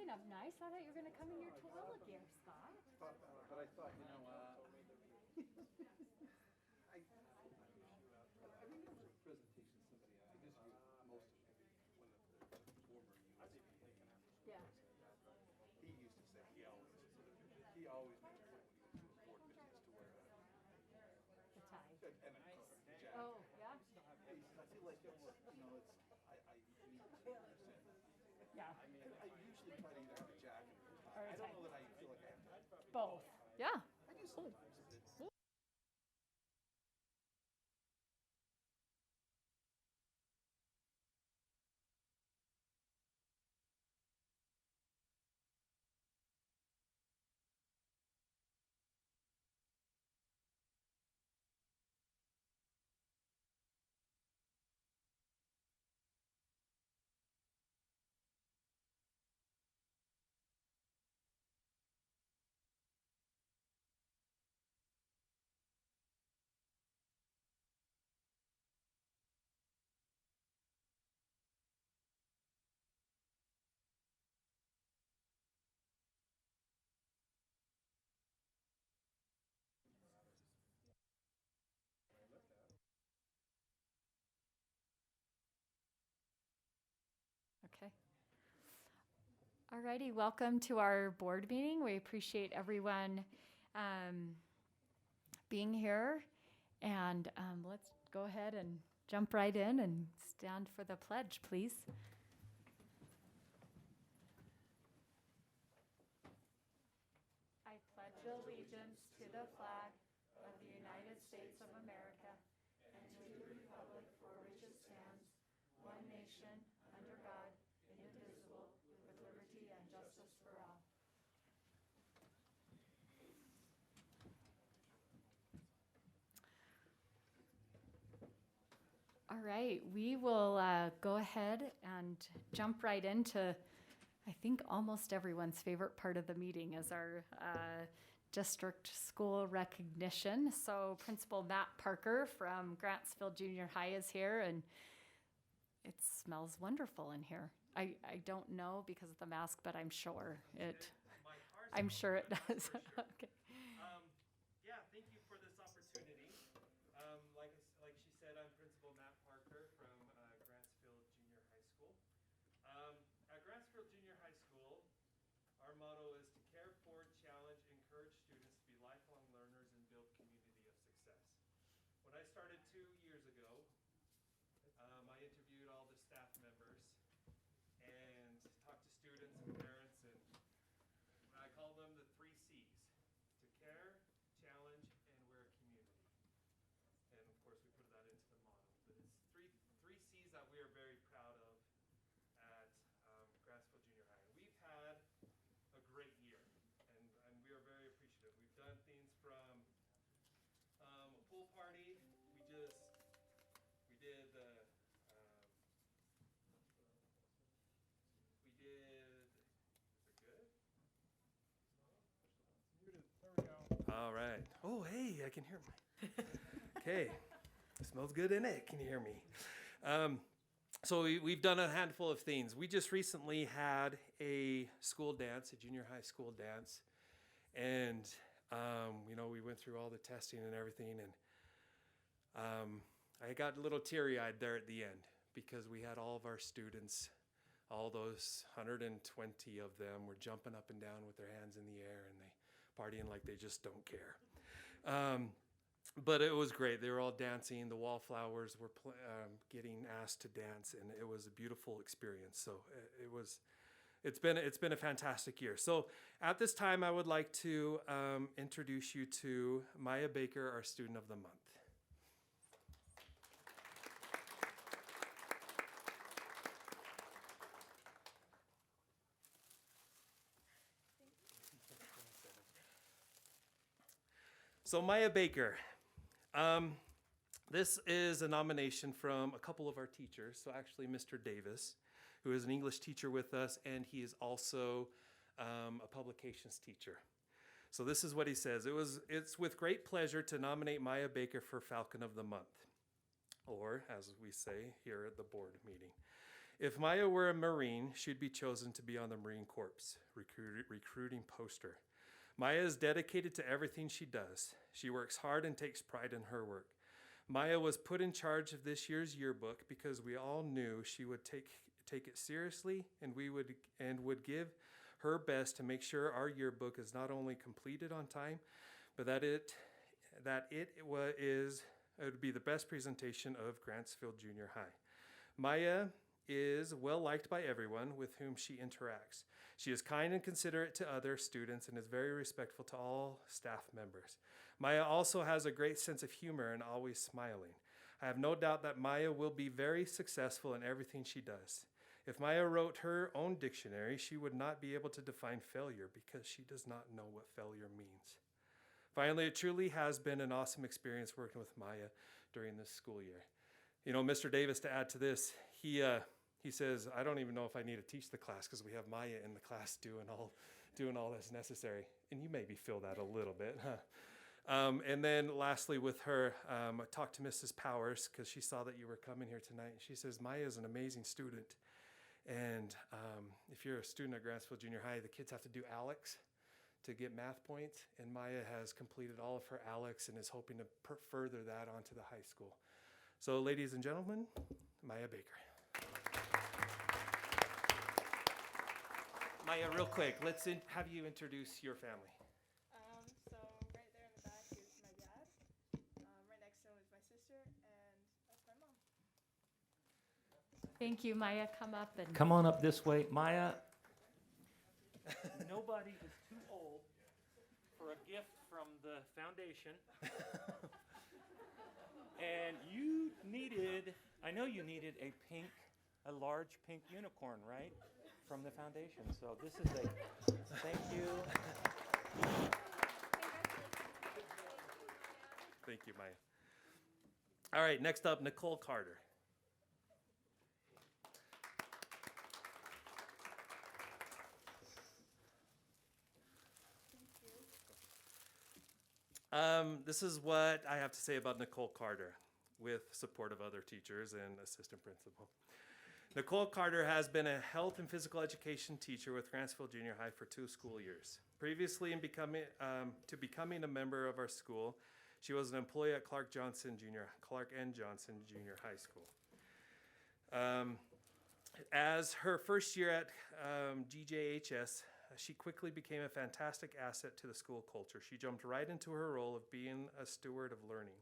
something up nice. I thought you were going to come in your Tooele gear, Scott. Thought that, but I thought, you know, I remember a presentation somebody, I guess most of them, one of the former US. Yeah. He used to say he always made a point when he was doing board meetings to wear The tie. and a jacket. Oh, yeah? He says, I feel like it's, you know, it's, I need to understand. Yeah. I usually try to either have a jacket or a tie. Or a I don't tie. know that I feel like I have to. Both. Yeah. I do sometimes a bit. Okay. Alrighty, welcome to our board meeting. We appreciate everyone being here. And let's go ahead and jump right in and stand for the pledge, please. I pledge allegiance to the flag of the United States of America and to the republic for which it stands, one nation, under God, indivisible, with liberty and justice for all. All right, we will go ahead and jump right into, I think, almost everyone's favorite part of the meeting is our district school recognition. So Principal Matt Parker from Gransfield Junior High is here, and it smells wonderful in here. I don't know because of the mask, but I'm sure it. I'm sure it does. Okay. Yeah, thank you for this opportunity. Like she said, I'm Principal Matt Parker from Gransfield Junior High School. At Gransfield Junior High School, our motto is to care for, challenge, encourage students to be lifelong learners and build community of success. When I started 2 years ago, I interviewed all the staff members and talked to students and parents, and I call them the 3 C's: to care, challenge, and we're a community. And of course, we put that into the model. But it's three C's that we are very proud of at Gransfield Junior High. And we've had a great year, and we are very appreciative. We've done things from a pool party. We did the all right. Oh, hey, I can hear me. Okay. Smells good in it. Can you hear me? So we've done a handful of things. We just recently had a school dance, a junior high school dance. And, we went through all the testing and everything. And I got a little teary-eyed there at the end because we had all of our students, all those 120 of them were jumping up and down with their hands in the air, and they partying like they just don't care. But it was great. They were all dancing. The wallflowers were getting asked to dance, and it was a beautiful experience. So it's been a fantastic year. So at this time, I would like to introduce you to Maya Baker, our Student of the Month. So Maya Baker, this is a nomination from a couple of our teachers. So actually Mr. Davis, who is an English teacher with us, and he is also a publications teacher. So this is what he says. It's with great pleasure to nominate Maya Baker for Falcon of the Month, or as we say here at the board meeting. If Maya were a Marine, she'd be chosen to be on the Marine Corps recruiting poster. Maya is dedicated to everything she does. She works hard and takes pride in her work. Maya was put in charge of this year's yearbook because we all knew she would take it seriously and would give her best to make sure our yearbook is not only completed on time, but that it would be the best presentation of Gransfield Junior High. Maya is well liked by everyone with whom she interacts. She is kind and considerate to other students and is very respectful to all staff members. Maya also has a great sense of humor and always smiling. I have no doubt that Maya will be very successful in everything she does. If Maya wrote her own dictionary, she would not be able to define failure because she does not know what failure means. Finally, it truly has been an awesome experience working with Maya during this school year. You know, Mr. Davis, to add to this, he says, I don't even know if I need to teach the class because we have Maya in the class doing all that's necessary. And you maybe feel that a little bit, huh? And then lastly with her, I talked to Mrs. Powers because she saw that you were coming here tonight. She says, Maya is an amazing student. And if you're a student at Gransfield Junior High, the kids have to do ALEX to get math points. And Maya has completed all of her ALEX and is hoping to further that onto the high school. So ladies and gentlemen, Maya Baker. Maya, real quick, let's have you introduce your family. So right there in the back is my dad. Right next to him is my sister, and that's my mom. Thank you, Maya. Come up and Come on up this way. Maya, nobody is too old for a gift from the foundation. And you needed, I know you needed a large pink unicorn, right? From the foundation. So this is thank you. Thank you, Maya. All right, next up, Nicole Carter. This is what I have to say about Nicole Carter, with support of other teachers and assistant principal. Nicole Carter has been a health and physical education teacher with Gransfield Junior High for 2 school years. Previously, in becoming a member of our school, she was an employee at Clark and Johnson Junior High School. As her first year at GJHS, she quickly became a fantastic asset to the school culture. She jumped right into her role of being a steward of learning.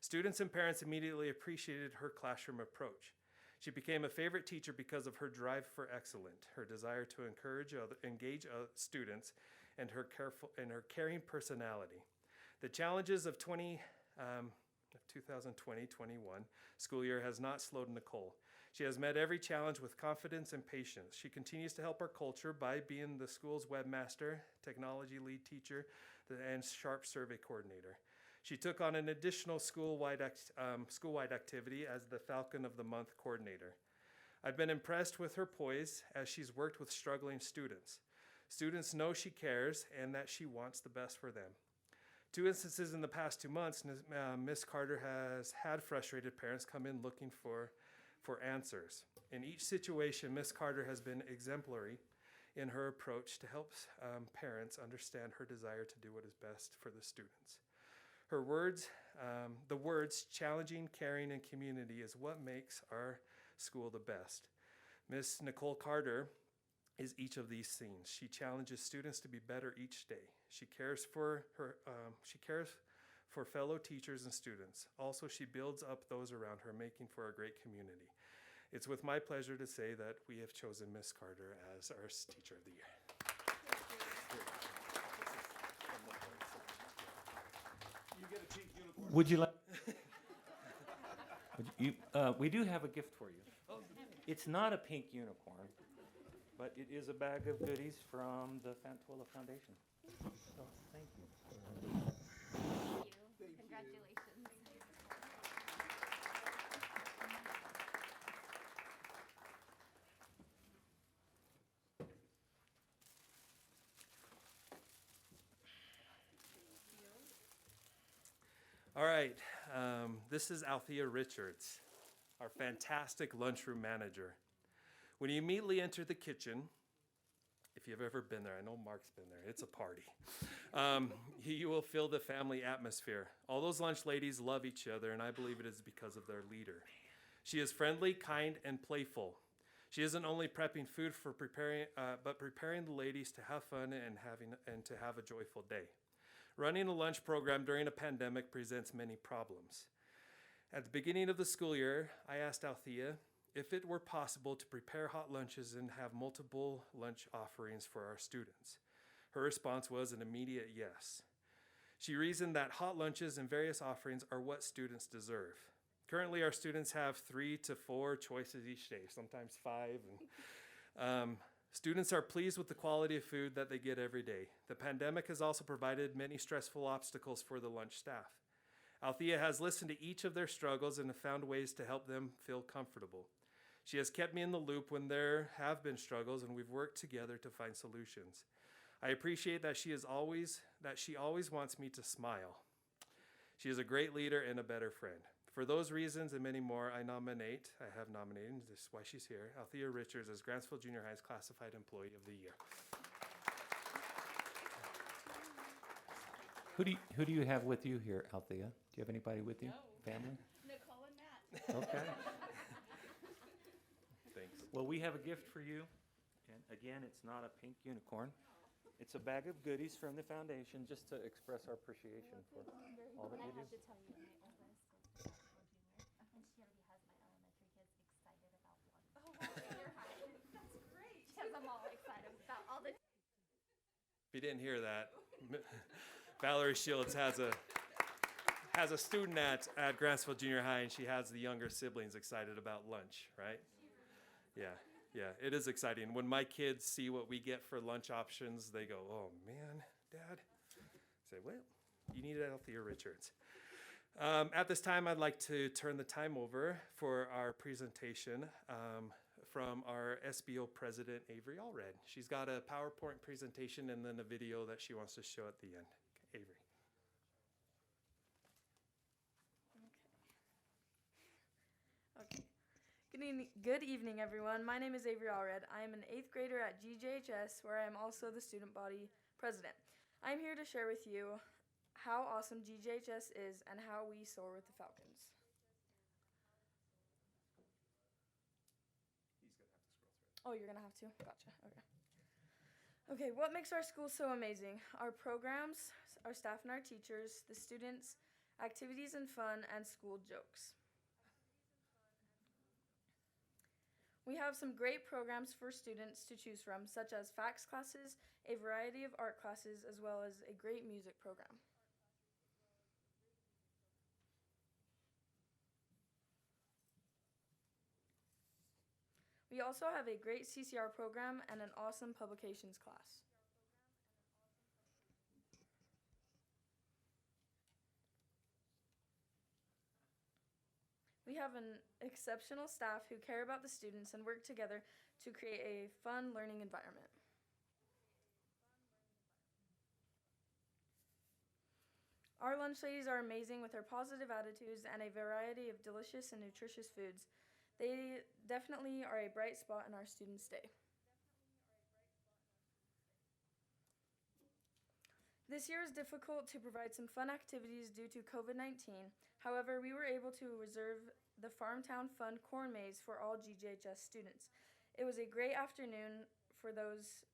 Students and parents immediately appreciated her classroom approach. She became a favorite teacher because of her drive for excellence, her desire to engage students, and her caring personality. The challenges of 2020-21 school year has not slowed Nicole. She has met every challenge with confidence and patience. She continues to help our culture by being the school's webmaster, technology lead teacher, and sharp survey coordinator. She took on an additional school-wide activity as the Falcon of the Month coordinator. I've been impressed with her poise as she's worked with struggling students. Students know she cares and that she wants the best for them. 2 instances in the past 2 months, Ms. Carter has had frustrated parents come in looking for answers. In each situation, Ms. Carter has been exemplary in her approach to help parents understand her desire to do what is best for the students. Her words, the words challenging, caring, and community is what makes our school the best. Miss Nicole Carter is each of these things. She challenges students to be better each day. She cares for fellow teachers and students. Also, she builds up those around her, making for a great community. It's with my pleasure to say that we have chosen Miss Carter as our Teacher of the Year. You get a pink unicorn. Would you like? We do have a gift for you. It's not a pink unicorn, but it is a bag of goodies from the Tooele Foundation. So, thank you. Thank you. Congratulations. All right, this is Althea Richards, our fantastic lunchroom manager. When you immediately enter the kitchen, if you've ever been there, I know Mark's been there, it's a party. You will feel the family atmosphere. All those lunch ladies love each other, and I believe it is because of their leader. She is friendly, kind, and playful. She isn't only prepping food for but preparing the ladies to have fun and to have a joyful day. Running a lunch program during a pandemic presents many problems. At the beginning of the school year, I asked Althea if it were possible to prepare hot lunches and have multiple lunch offerings for our students. Her response was an immediate yes. She reasoned that hot lunches and various offerings are what students deserve. Currently, our students have 3 to 4 choices each day, sometimes 5. Students are pleased with the quality of food that they get every day. The pandemic has also provided many stressful obstacles for the lunch staff. Althea has listened to each of their struggles and have found ways to help them feel comfortable. She has kept me in the loop when there have been struggles, and we've worked together to find solutions. I appreciate that she always wants me to smile. She is a great leader and a better friend. For those reasons and many more, I have nominated, this is why she's here, Althea Richards as Gransfield Junior High's Classified Employee of the Year. Who do you have with you here, Althea? Do you have anybody with you? No. Family? Nicole and Matt. Okay. Thanks. Well, we have a gift for you. And again, it's not a pink unicorn. It's a bag of goodies from the foundation just to express our appreciation for all that you do. I have to tell you, my oldest is a junior, and she already has my elementary kids excited about lunch. Oh, wow, junior high. That's great. She has them all excited about all the. If you didn't hear that, Valerie Shields has a student at Gransfield Junior High, and she has the younger siblings excited about lunch, right? Yeah, it is exciting. When my kids see what we get for lunch options, they go, "Oh man, Dad." I say, "Well, you need Althea Richards." At this time, I'd like to turn the time over for our presentation from our SBO President, Avery Allred. She's got a PowerPoint presentation and then a video that she wants to show at the end. Avery. Okay. Good evening, everyone. My name is Avery Allred. I am an 8th grader at GJHS, where I am also the student body president. I'm here to share with you how awesome GJHS is and how we soar with the Falcons. Oh, you're gonna have to? Gotcha. Okay. Okay, what makes our school so amazing? Our programs, our staff and our teachers, the students, activities and fun, and school jokes. We have some great programs for students to choose from, such as FACS classes, a variety of art classes, as well as a great music program. We also have a great CCR program and an awesome publications class. We have an exceptional staff who care about the students and work together to create a fun learning environment. Our lunch ladies are amazing with their positive attitudes and a variety of delicious and nutritious foods. They definitely are a bright spot in our students' day. This year is difficult to provide some fun activities due to COVID-19. However, we were able to reserve the Farmtown Fun Corn Maze for all GJHS students. It was a great afternoon for those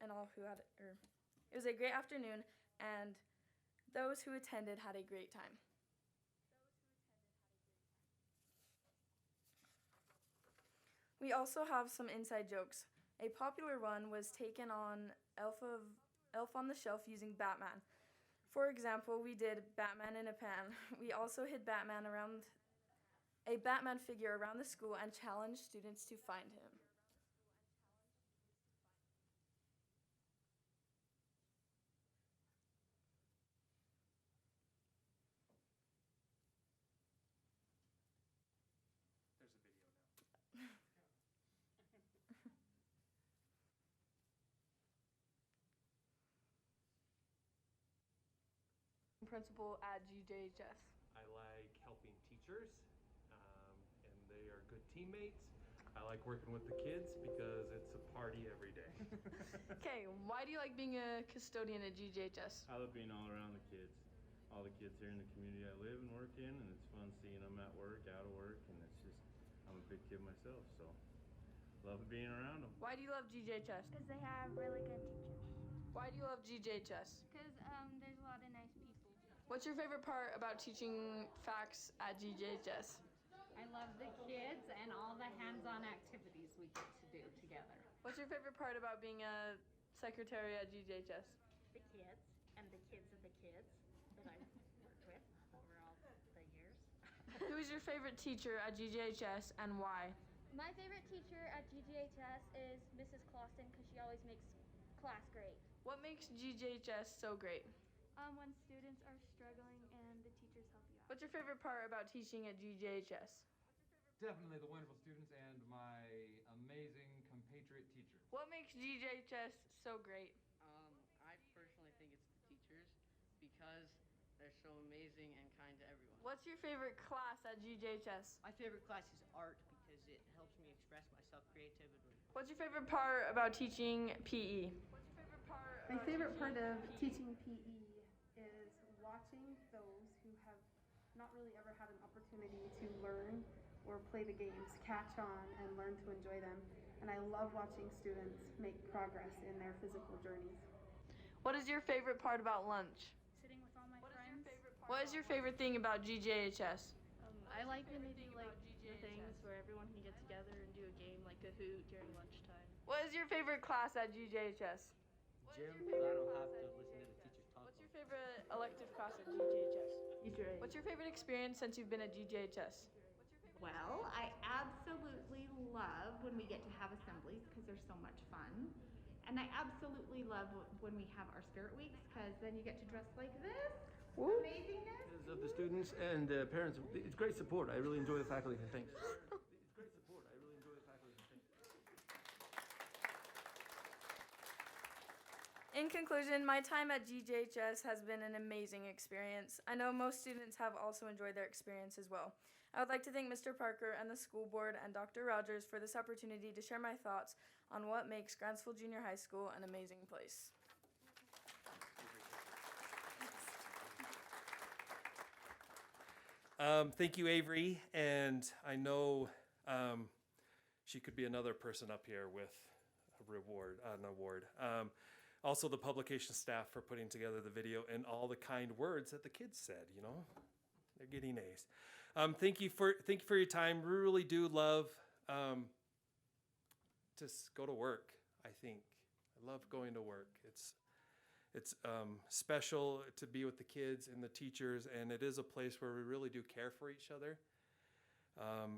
and all who had it was a great afternoon, and those who attended had a great time. We also have some inside jokes. A popular one was taken on Elf on the Shelf using Batman. For example, we did Batman in a Pan. We also hid a Batman figure around the school and challenged students to find him. There's a video now. Principal at GJHS. I like helping teachers, and they are good teammates. I like working with the kids because it's a party every day. Okay, why do you like being a custodian at GJHS? I love being all around the kids. All the kids here in the community I live and work in, and it's fun seeing them at work, out of work, and it's just, I'm a big kid myself, so love being around them. Why do you love GJHS? Because they have really good teachers. Why do you love GJHS? Because there's a lot of nice people. What's your favorite part about teaching facts at GJHS? I love the kids and all the hands-on activities we get to do together. What's your favorite part about being a secretary at GJHS? The kids and the kids of the kids that I've worked with over all the years. Who is your favorite teacher at GJHS and why? My favorite teacher at GGHS is Mrs. Clausen because she always makes class great. What makes GJHS so great? When students are struggling and the teachers help you out. What's your favorite part about teaching at GJHS? Definitely the wonderful students and my amazing compatriot teacher. What makes GJHS so great? I personally think it's the teachers because they're so amazing and kind to everyone. What's your favorite class at GJHS? My favorite class is art because it helps me express myself creatively. What's your favorite part about teaching PE? My favorite part of teaching PE is watching those who have not really ever had an opportunity to learn or play the games, catch on and learn to enjoy them. And I love watching students make progress in their physical journeys. What is your favorite part about lunch? Sitting with all my friends. What is your favorite thing about GJHS? I like when they do like the things where everyone can get together and do a game like Kahoot during lunchtime. What is your favorite class at GJHS? Gym, but I don't have to listen to the teachers talk. What's your favorite elective class at GJHS? What's your favorite experience since you've been at GJHS? Well, I absolutely love when we get to have assemblies because they're so much fun. And I absolutely love when we have our spirit weeks because then you get to dress like this. Woo. Amazingness. Of the students and parents, it's great support. I really enjoy the faculty. Thanks. In conclusion, my time at GJHS has been an amazing experience. I know most students have also enjoyed their experience as well. I would like to thank Mr. Parker and the school board and Dr. Rogers for this opportunity to share my thoughts on what makes Gransfield Junior High School an amazing place. Thank you, Avery, and I know she could be another person up here with an award. Also, the publication staff for putting together the video and all the kind words that the kids said. You know, they're getting A's. Thank you for your time. We really do love to go to work. I think I love going to work. It's special to be with the kids and the teachers, and it is a place where we really do care for each other.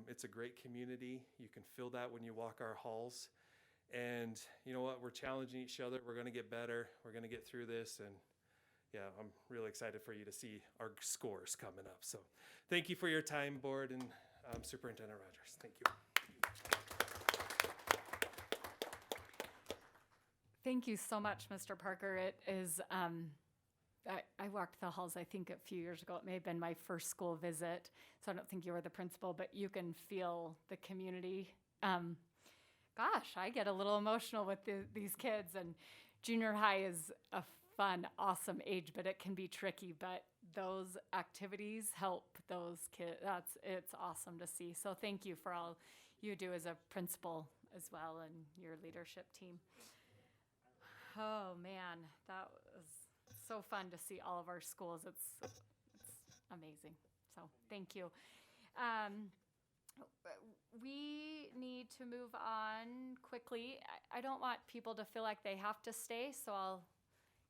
It's a great community. You can feel that when you walk our halls. And you know what? We're challenging each other. We're going to get better. We're going to get through this. And yeah, I'm really excited for you to see our scores coming up. So thank you for your time, board and Superintendent Rogers. Thank you. Thank you so much, Mr. Parker. It is, I walked the halls, I think, a few years ago. It may have been my first school visit, so I don't think you were the principal, but you can feel the community. Gosh, I get a little emotional with these kids, and junior high is a fun, awesome age, but it can be tricky, but those activities help those kids. It's awesome to see. So thank you for all you do as a principal as well and your leadership team. Oh man, that was so fun to see all of our schools. It's amazing. So thank you. We need to move on quickly. I don't want people to feel like they have to stay, so I'll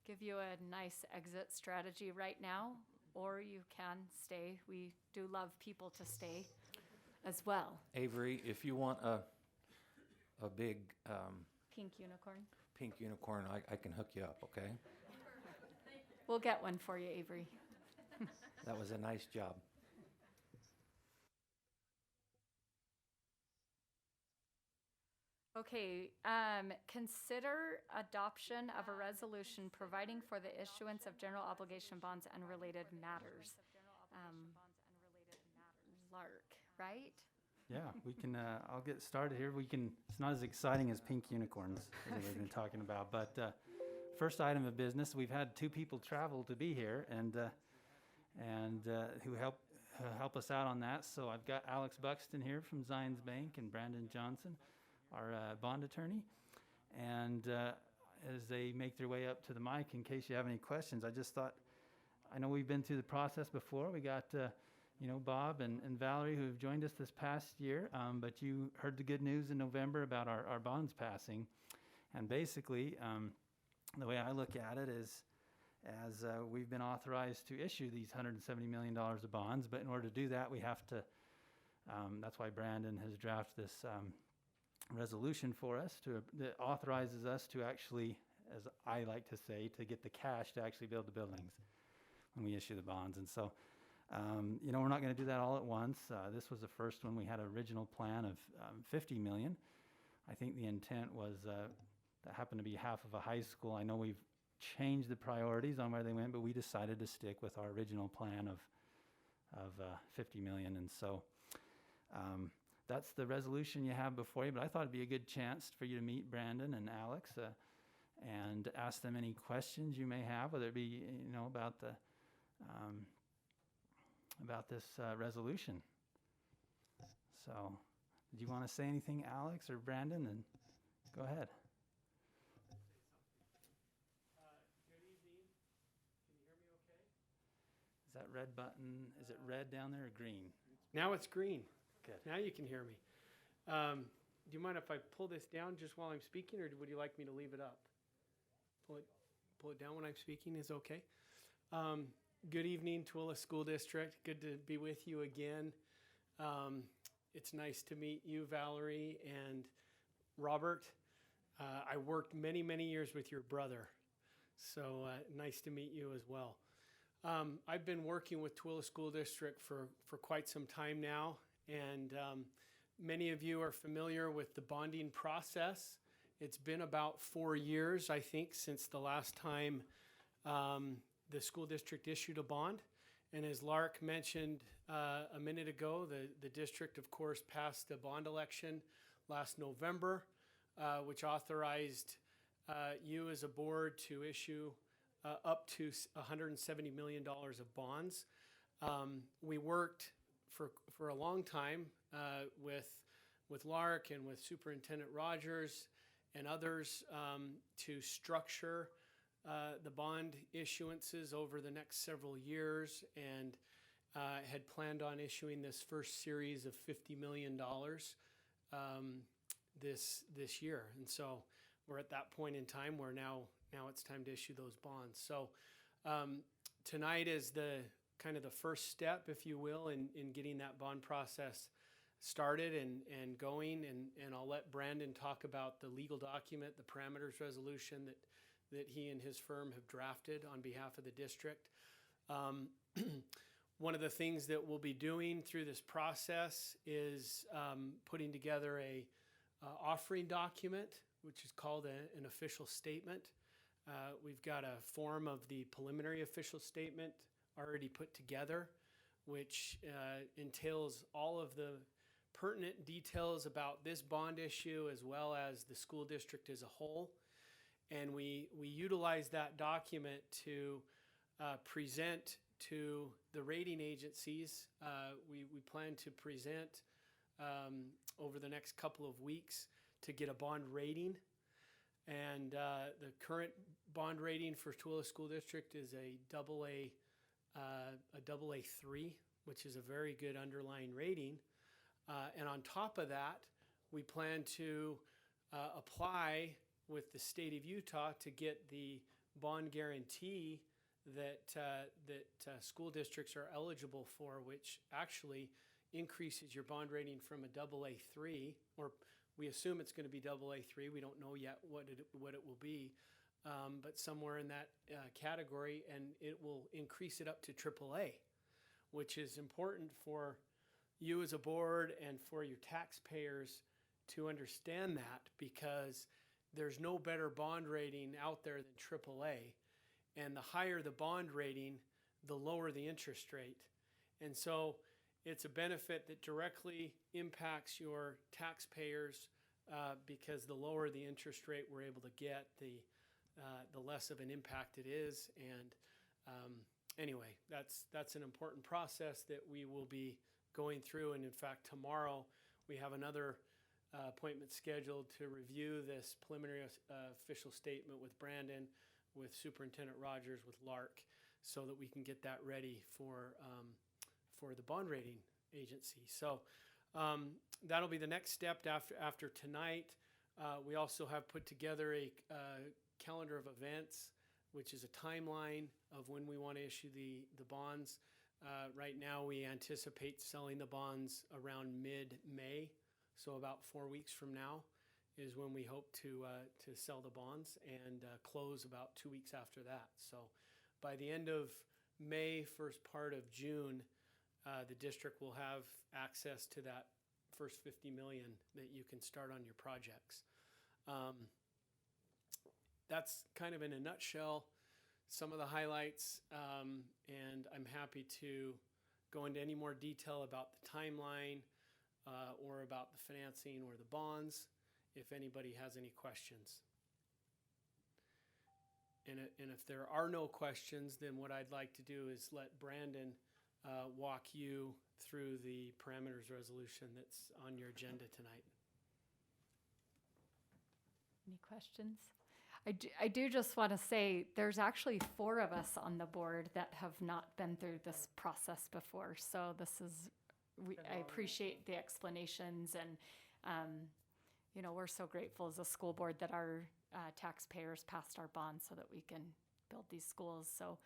give you a nice exit strategy right now, or you can stay. We do love people to stay as well. Avery, if you want a big Pink unicorn. pink unicorn, I can hook you up, okay? We'll get one for you, Avery. That was a nice job. Okay, consider adoption of a resolution providing for the issuance of general obligation bonds and related matters. Lark, right? Yeah, we can, I'll get started here. It's not as exciting as pink unicorns as we've been talking about, but first item of business, we've had two people travel to be here and who help us out on that. So I've got Alex Buxton here from Zions Bank and Brandon Johnson, our bond attorney. And as they make their way up to the mic, in case you have any questions, I just thought, I know we've been through the process before. We got Bob and Valerie who have joined us this past year, but you heard the good news in November about our bonds passing. And basically, the way I look at it is, as we've been authorized to issue these $170 million of bonds, but in order to do that, we have to, that's why Brandon has drafted this resolution for us that authorizes us to actually, as I like to say, to get the cash to actually build the buildings when we issue the bonds. And so, we're not going to do that all at once. This was the first one. We had an original plan of $50 million. I think the intent was that happened to be half of a high school. I know we've changed the priorities on where they went, but we decided to stick with our original plan of $50 million. And so that's the resolution you have before you. But I thought it'd be a good chance for you to meet Brandon and Alex and ask them any questions you may have, whether it be about the about this resolution. So, did you want to say anything, Alex or Brandon? Then go ahead. Good evening. Can you hear me okay? Is that red button, is it red down there or green? Now it's green. Good. Now you can hear me. Do you mind if I pull this down just while I'm speaking, or would you like me to leave it up? Pull it down when I'm speaking is okay. Good evening, Tooele School District. Good to be with you again. It's nice to meet you, Valerie and Robert. I worked many, many years with your brother, so nice to meet you as well. I've been working with Tooele School District for quite some time now, and many of you are familiar with the bonding process. It's been about 4 years, I think, since the last time the school district issued a bond. And as Lark mentioned a minute ago, the district, of course, passed a bond election last November, which authorized you as a board to issue up to $170 million of bonds. We worked for a long time with Lark and with Superintendent Rogers and others to structure the bond issuances over the next several years, and had planned on issuing this first series of $50 million this year. And so we're at that point in time where now it's time to issue those bonds. So tonight is the kind of the first step, if you will, in getting that bond process started and going, and I'll let Brandon talk about the legal document, the parameters resolution that he and his firm have drafted on behalf of the district. One of the things that we'll be doing through this process is putting together a offering document, which is called an official statement. We've got a form of the preliminary official statement already put together, which entails all of the pertinent details about this bond issue as well as the school district as a whole. And we utilize that document to present to the rating agencies. We plan to present over the next couple of weeks to get a bond rating. And the current bond rating for Tooele School District is a AA3, which is a very good underlying rating. And on top of that, we plan to apply with the state of Utah to get the bond guarantee that school districts are eligible for, which actually increases your bond rating from a AA3, or we assume it's going to be AA3. We don't know yet what it will be, but somewhere in that category, and it will increase it up to AAA, which is important for you as a board and for your taxpayers to understand that, because there's no better bond rating out there than AAA. And the higher the bond rating, the lower the interest rate. And so It's a benefit that directly impacts your taxpayers because the lower the interest rate we're able to get, the less of an impact it is. And anyway, that's an important process that we will be going through. And in fact, tomorrow we have another appointment scheduled to review this preliminary official statement with Brandon, with Superintendent Rogers, with Lark, so that we can get that ready for the bond rating agency. So that'll be the next step after tonight. We also have put together a calendar of events, which is a timeline of when we want to issue the bonds. Right now, we anticipate selling the bonds around mid-May, so about 4 weeks from now is when we hope to sell the bonds, and close about 2 weeks after that. So by the end of May, first part of June, the district will have access to that first $50 million that you can start on your projects. That's kind of in a nutshell some of the highlights, and I'm happy to go into any more detail about the timeline or about the financing or the bonds if anybody has any questions. And if there are no questions, then what I'd like to do is let Brandon walk you through the parameters resolution that's on your agenda tonight. Any questions? I do just want to say there's actually 4 of us on the board that have not been through this process before. So this is, I appreciate the explanations, and you know, we're so grateful as a school board that our taxpayers passed our bonds so that we can build these schools. So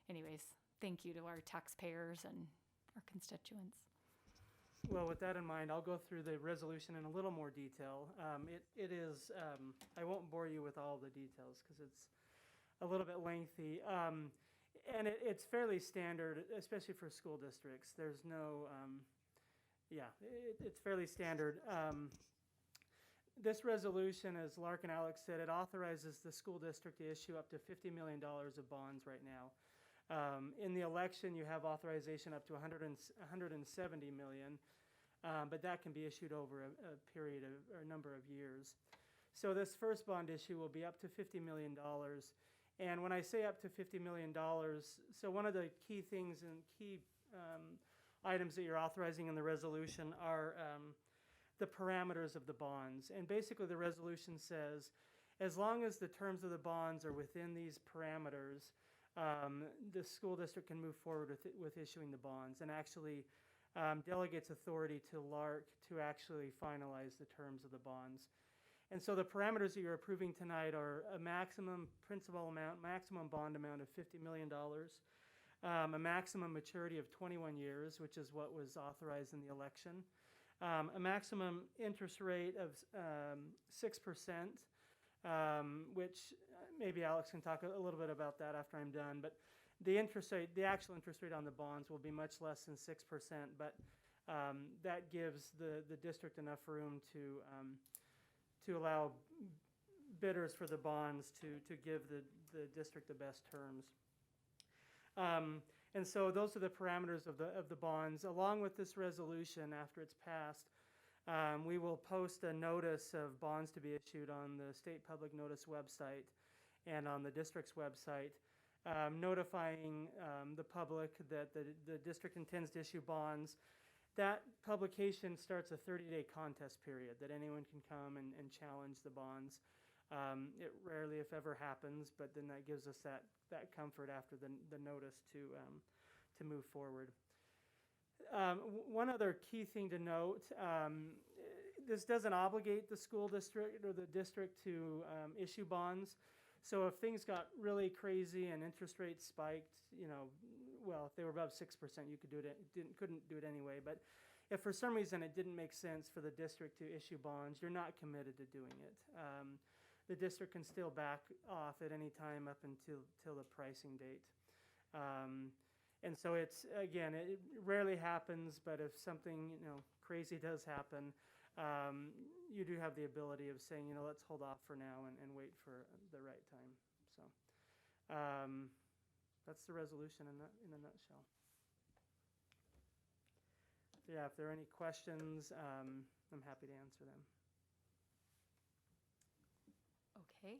anyways, thank you to our taxpayers and our constituents. Well, with that in mind, I'll go through the resolution in a little more detail. It is, I won't bore you with all the details because it's a little bit lengthy. And it's fairly standard, especially for school districts. There's no, it's fairly standard. This resolution, as Lark and Alex said, it authorizes the school district to issue up to $50 million of bonds right now. In the election, you have authorization up to $170 million, but that can be issued over a period of, or a number of years. So this first bond issue will be up to $50 million. And when I say up to $50 million, so one of the key things and key items that you're authorizing in the resolution are the parameters of the bonds. And basically the resolution says, as long as the terms of the bonds are within these parameters, the school district can move forward with issuing the bonds, and actually delegates authority to Lark to actually finalize the terms of the bonds. And so the parameters that you're approving tonight are a maximum principal amount, maximum bond amount of $50 million, a maximum maturity of 21 years, which is what was authorized in the election, a maximum interest rate of 6%, which maybe Alex can talk a little bit about that after I'm done, but the interest rate, the actual interest rate on the bonds will be much less than 6%, but that gives the district enough room to allow bidders for the bonds to give the district the best terms. And so those are the parameters of the bonds. Along with this resolution, after it's passed, we will post a notice of bonds to be issued on the state public notice website and on the district's website, notifying the public that the district intends to issue bonds. That publication starts a 30-day contest period that anyone can come and challenge the bonds. It rarely, if ever, happens, but then that gives us that comfort after the notice to move forward. One other key thing to note, this doesn't obligate the school district or the district to issue bonds. So if things got really crazy and interest rates spiked, well, if they were above 6%, you could do it. Couldn't do it anyway. But if for some reason it didn't make sense for the district to issue bonds, you're not committed to doing it. The district can still back off at any time up until the pricing date. And so it's, again, it rarely happens, but if something crazy does happen, you do have the ability of saying, let's hold off for now and wait for the right time. So that's the resolution in a nutshell. if there are any questions, I'm happy to answer them. Okay.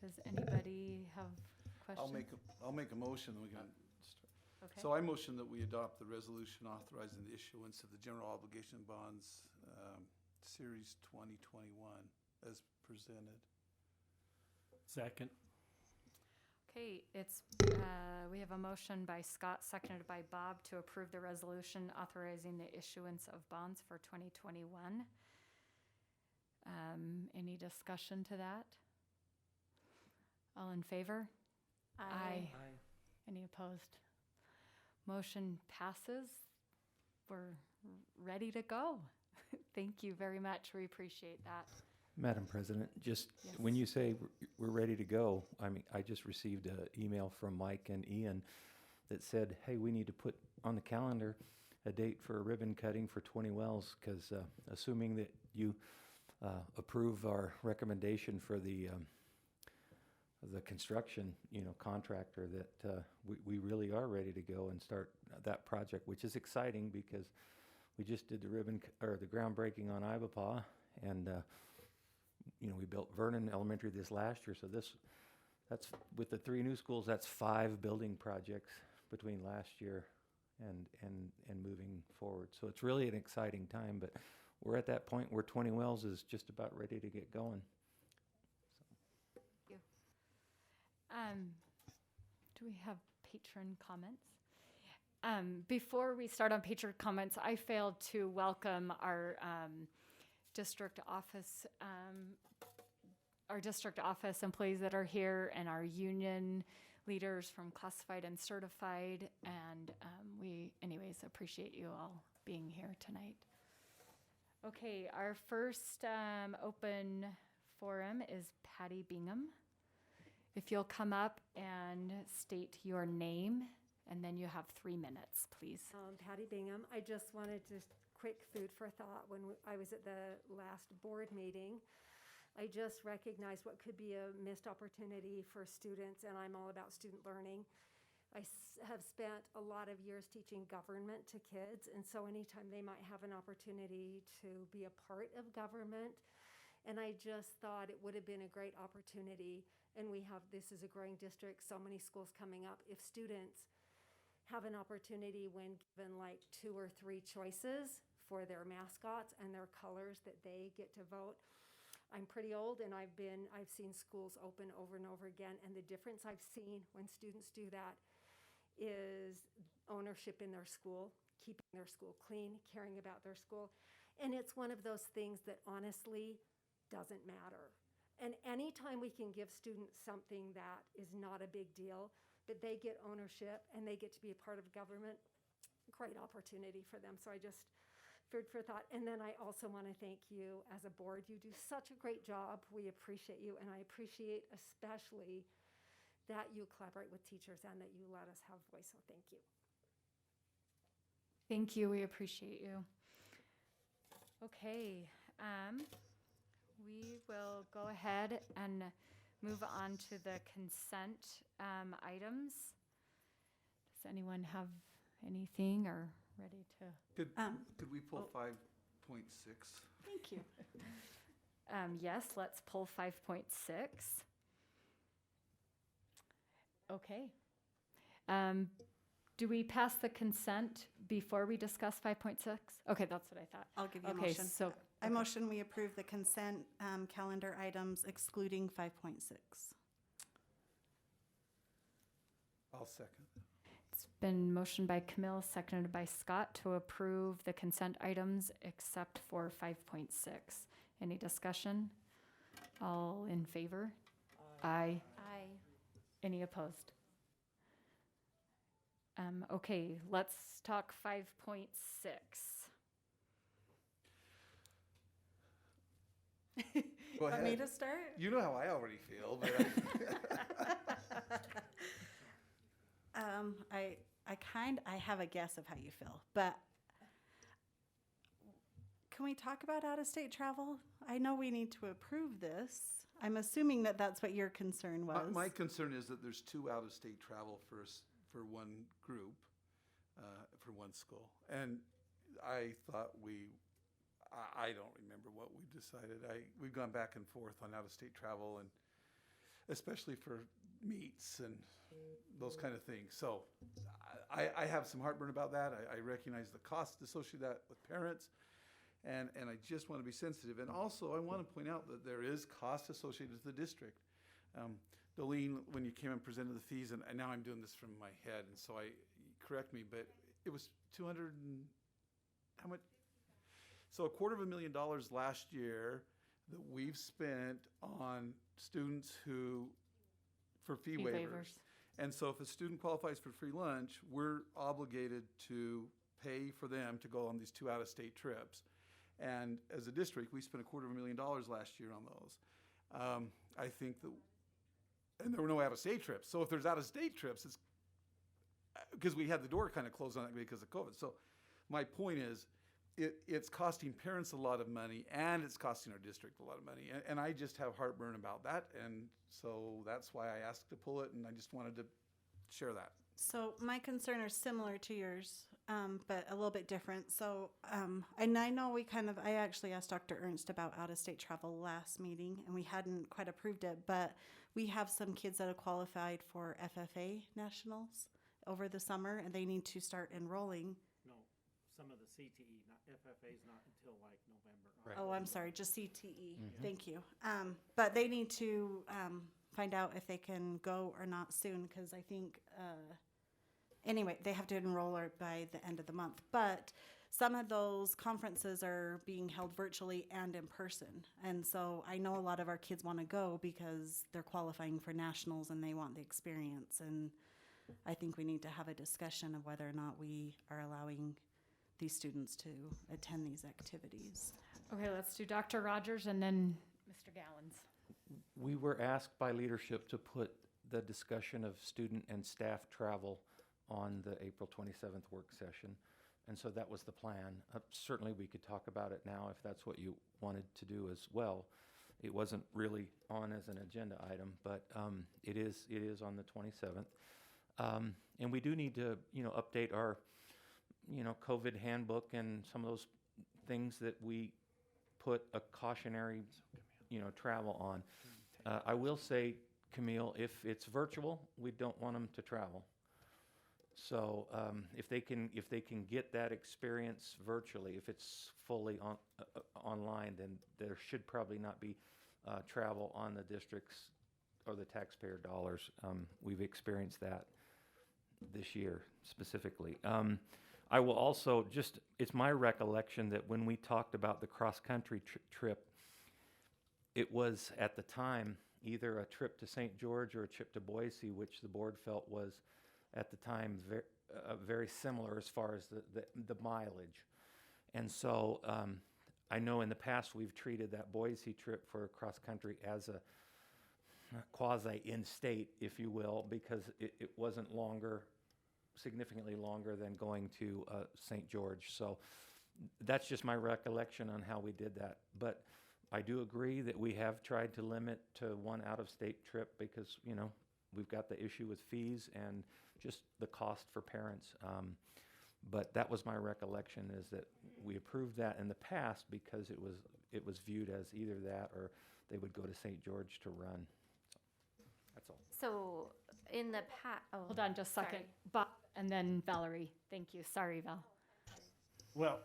Does anybody have questions? I'll make a motion, and we can start. Okay. So I motion that we adopt the resolution authorizing the issuance of the general obligation bonds, Series 2021, as presented. Second. Okay, we have a motion by Scott, seconded by Bob, to approve the resolution authorizing the issuance of bonds for 2021. Any discussion to that? All in favor? Aye. Any opposed? Motion passes. We're ready to go. Thank you very much. We appreciate that. Madam President, just Yes. when you say we're ready to go, I mean, I just received an email from Mike and Ian that said, hey, we need to put on the calendar a date for a ribbon cutting for 20 wells, because assuming that you approve our recommendation for the construction, contractor, that we really are ready to go and start that project, which is exciting because we just did the groundbreaking on Ibapaw, and we built Vernon Elementary this last year. So that's with the 3 new schools, that's 5 building projects between last year and moving forward. So it's really an exciting time, but we're at that point where 20 wells is just about ready to get going. Thank you. Do we have patron comments? Before we start on patron comments, I failed to welcome our district office employees that are here, and our union leaders from classified and certified, and we anyways appreciate you all being here tonight. Okay, our first open forum is Patty Bingham. If you'll come up and state your name, and then you have 3 minutes, please. Patty Bingham. I just wanted to quick food for thought. When I was at the last board meeting, I just recognized what could be a missed opportunity for students, and I'm all about student learning. I have spent a lot of years teaching government to kids, and so anytime they might have an opportunity to be a part of government, and I just thought it would have been a great opportunity. And this is a growing district, so many schools coming up. If students have an opportunity when given like 2 or 3 choices for their mascots and their colors that they get to vote. I'm pretty old, and I've seen schools open over and over again, and the difference I've seen when students do that is ownership in their school, keeping their school clean, caring about their school. And it's one of those things that honestly doesn't matter. And anytime we can give students something that is not a big deal, but they get ownership and they get to be a part of government, great opportunity for them. So I just food for thought. And then I also want to thank you as a board. You do such a great job. We appreciate you, and I appreciate especially that you collaborate with teachers and that you let us have voice. So thank you. Thank you. We appreciate you. Okay. We will go ahead and move on to the consent items. Does anyone have anything or ready to? Could we pull 5.6? Thank you. Yes, let's pull 5.6. Okay. Do we pass the consent before we discuss 5.6? Okay, that's what I thought. I'll give you a okay, motion. So I motion we approve the consent calendar items excluding 5.6. I'll second. It's been motioned by Camille, seconded by Scott to approve the consent items except for 5.6. Any discussion? All in favor? Aye. Aye. Any opposed? Okay, let's talk 5.6. Go Want me ahead. to start? You know how I already feel, but I have a guess of how you feel, but can we talk about out-of-state travel? I know we need to approve this. I'm assuming that that's what your concern was. my concern is that there's 2 out-of-state travel for one group. for one school. And I thought I don't remember what we decided. We've gone back and forth on out-of-state travel, and especially for meets and those kind of things. So I have some heartburn about that. I recognize the cost associated with that with parents, and I just want to be sensitive. And also, I want to point out that there is cost associated with the district. Dolene, when you came and presented the fees, and now I'm doing this from my head, and so correct me, but it was 200 and how much? So $250,000 last year that we've spent on students for fee waivers. And so if a student qualifies for free lunch, we're obligated to pay for them to go on these 2 out-of-state trips. And as a district, we spent $250,000 last year on those. I think and there were no out-of-state trips. So if there's out-of-state trips, it's because we had the door kind of closed on it because of COVID. So my point is, it's costing parents a lot of money, and it's costing our district a lot of money. And I just have heartburn about that. And so that's why I asked to pull it, and I just wanted to share that. So my concern is similar to yours, but a little bit different. So, and I know I actually asked Dr. Ernst about out-of-state travel last meeting, and we hadn't quite approved it, but we have some kids that have qualified for FFA nationals over the summer, and they need to start enrolling. No, some of the CTE, not FFA's not until like November. Right. Oh, I'm sorry, just CTE. Mm-hmm. Thank you. But they need to find out if they can go or not soon, because I think, anyway, they have to enroll by the end of the month. But some of those conferences are being held virtually and in person. And so I know a lot of our kids want to go because they're qualifying for nationals and they want the experience. And I think we need to have a discussion of whether or not we are allowing these students to attend these activities. Okay, let's do Dr. Rogers and then Mr. Gallons. We were asked by leadership to put the discussion of student and staff travel on the April 27th work session. And so that was the plan. Certainly we could talk about it now if that's what you wanted to do as well. It wasn't really on as an agenda item, but it is on the 27th. And we do need to, update our, COVID handbook and some of those things that we put a cautionary, travel on. I will say, Camille, if it's virtual, we don't want them to travel. So if they can get that experience virtually, if it's fully online, then there should probably not be travel on the district's or the taxpayer dollars. We've experienced that this year specifically. I will also it's my recollection that when we talked about the cross-country trip, it was at the time either a trip to St. George or a trip to Boise, which the board felt was at the time very similar as far as the mileage. And so I know in the past we've treated that Boise trip for cross-country as a quasi in-state, if you will, because it wasn't significantly longer than going to St. George. So that's just my recollection on how we did that. But I do agree that we have tried to limit to one out-of-state trip because, we've got the issue with fees and just the cost for parents. But that was my recollection, is that we approved that in the past because it was viewed as either that or they would go to St. George to run. That's all. So in the past, Hold on just a second. Bob and then Valerie. Thank you. Sorry, Val. Well,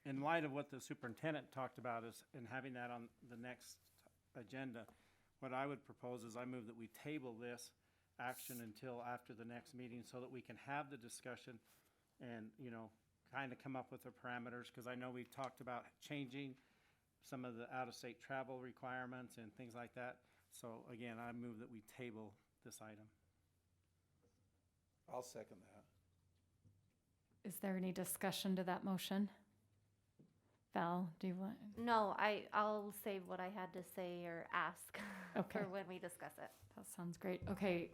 in light of what the superintendent talked about and having that on the next agenda, what I would propose is I move that we table this action until after the next meeting so that we can have the discussion and, kind of come up with the parameters, because I know we've talked about changing some of the out-of-state travel requirements and things like that. So again, I move that we table this item. I'll second that. Is there any discussion to that motion? Val, do you want? No, I'll save what I had to say or ask Okay. for when we discuss it. That sounds great. Okay.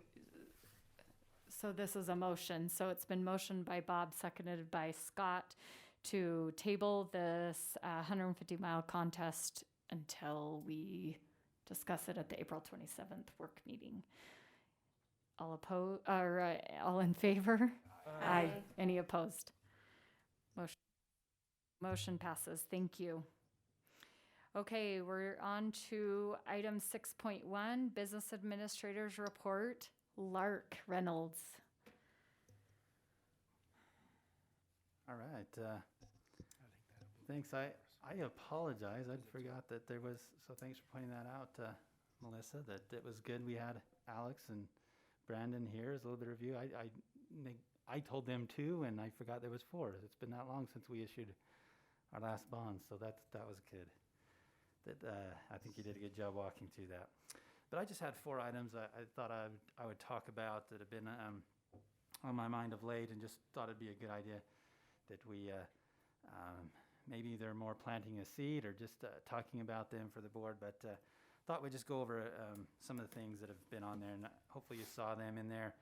So this is a motion. So it's been motioned by Bob, seconded by Scott to table this 150-mile contest until we discuss it at the April 27th work meeting. All in favor? Aye. Any opposed? Motion passes. Thank you. Okay, we're on to item 6.1, Business Administrator's Report. Lark Reynolds. All right. Thanks. I apologize. I forgot that there was, so thanks for pointing that out, Melissa, that it was good we had Alex and Brandon here as a little bit of review. I told them too, and I forgot there was 4. It's been that long since we issued our last bond, so that was good. I think you did a good job walking through that. But I just had 4 items I thought I would talk about that have been on my mind of late, and just thought it'd be a good idea that we maybe they're more planting a seed or just talking about them for the board, but thought we'd just go over some of the things that have been on there, and hopefully you saw them in there.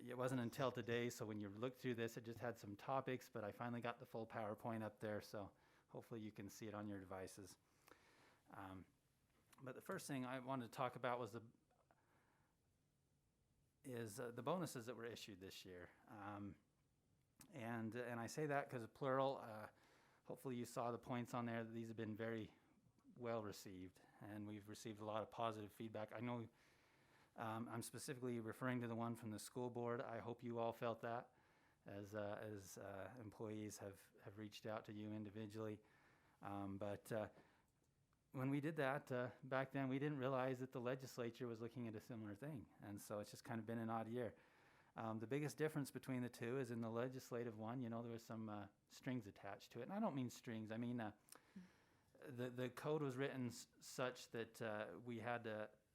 It wasn't until today, so when you look through this, it just had some topics, but I finally got the full PowerPoint up there, so hopefully you can see it on your devices. But the first thing I wanted to talk about was the bonuses that were issued this year. And I say that because of plural. Hopefully you saw the points on there. These have been very well received, and we've received a lot of positive feedback. I know I'm specifically referring to the one from the school board. I hope you all felt that as employees have reached out to you individually. But when we did that back then, we didn't realize that the legislature was looking at a similar thing, and so it's just kind of been an odd year. The biggest difference between the two is in the legislative one, there was some strings attached to it. And I don't mean strings. I mean, the code was written such that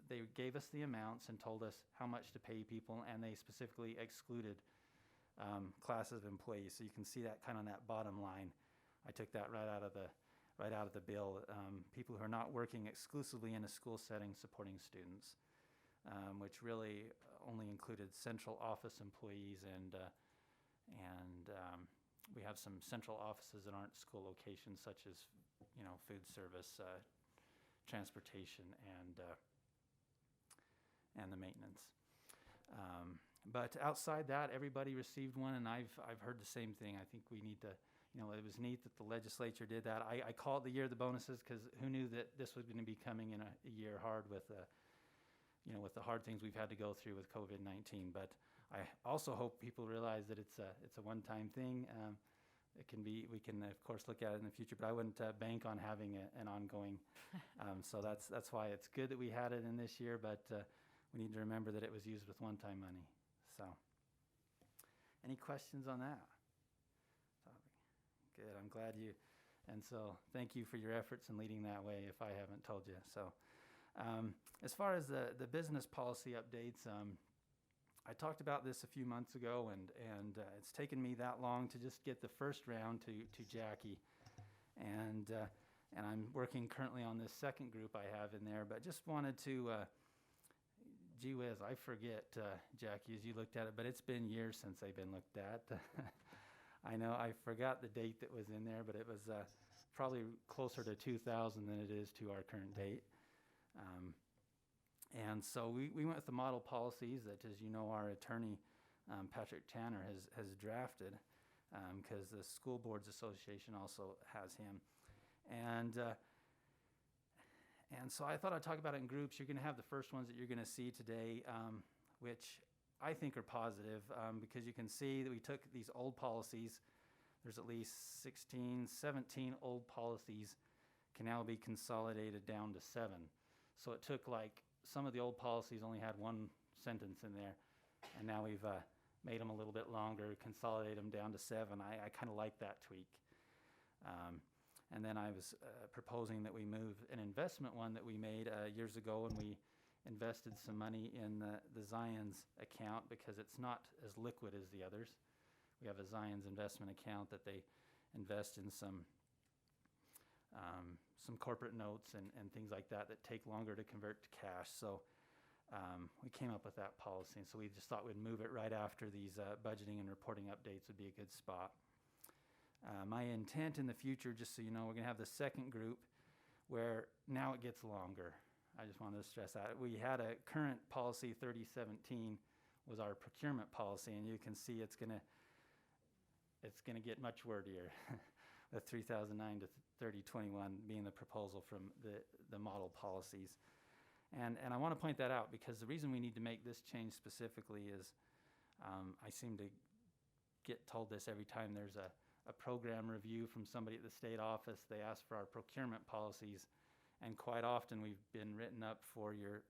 they gave us the amounts and told us how much to pay people, and they specifically excluded classes of employees. So you can see that kind of on that bottom line. I took that right out of the bill. People who are not working exclusively in a school setting supporting students, which really only included central office employees, and we have some central offices that aren't school locations, such as food service, transportation, and the maintenance. But outside that, everybody received one, and I've heard the same thing. I think we need to, it was neat that the legislature did that. I call it the year of the bonuses because who knew that this was going to be coming in a year hard with the hard things we've had to go through with COVID-19. But I also hope people realize that it's a one-time thing. We can of course look at it in the future, but I wouldn't bank on having an ongoing. So that's why it's good that we had it in this year, but we need to remember that it was used with one-time money. So, any questions on that? Good, I'm glad you, and so thank you for your efforts in leading that way if I haven't told you. So, as far as the business policy updates, I talked about this a few months ago, and it's taken me that long to just get the first round to Jackie, and I'm working currently on this second group I have in there, but just wanted to, gee whiz, I forget, Jackie, as you looked at it, but it's been years since they've been looked at. I know I forgot the date that was in there, but it was probably closer to 2000 than it is to our current date. And so we went with the model policies that, as you know, our attorney, Patrick Tanner, has drafted, because the School Boards Association also has him. And so I thought I'd talk about it in groups. You're going to have the first ones that you're going to see today, which I think are positive, because you can see that we took these old policies. There's at least 17 old policies can now be consolidated down to 7. So it took some of the old policies only had one sentence in there, and now we've made them a little bit longer, consolidate them down to 7. I kind of like that tweak. And then I was proposing that we move an investment one that we made years ago, and we invested some money in the Zions account because it's not as liquid as the others. We have a Zions investment account that they invest in some corporate notes and things like that take longer to convert to cash. So we came up with that policy, and so we just thought we'd move it right after these budgeting and reporting updates would be a good spot. My intent in the future, just so you know, we're going to have the second group where now it gets longer. I just wanted to stress that. We had a current policy 3017 was our procurement policy, and you can see it's gonna get much wordier. The 3009 to 3021 being the proposal from the model policies. And I want to point that out because the reason we need to make this change specifically is I seem to get told this every time there's a program review from somebody at the state office. They ask for our procurement policies, and quite often we've been written up for your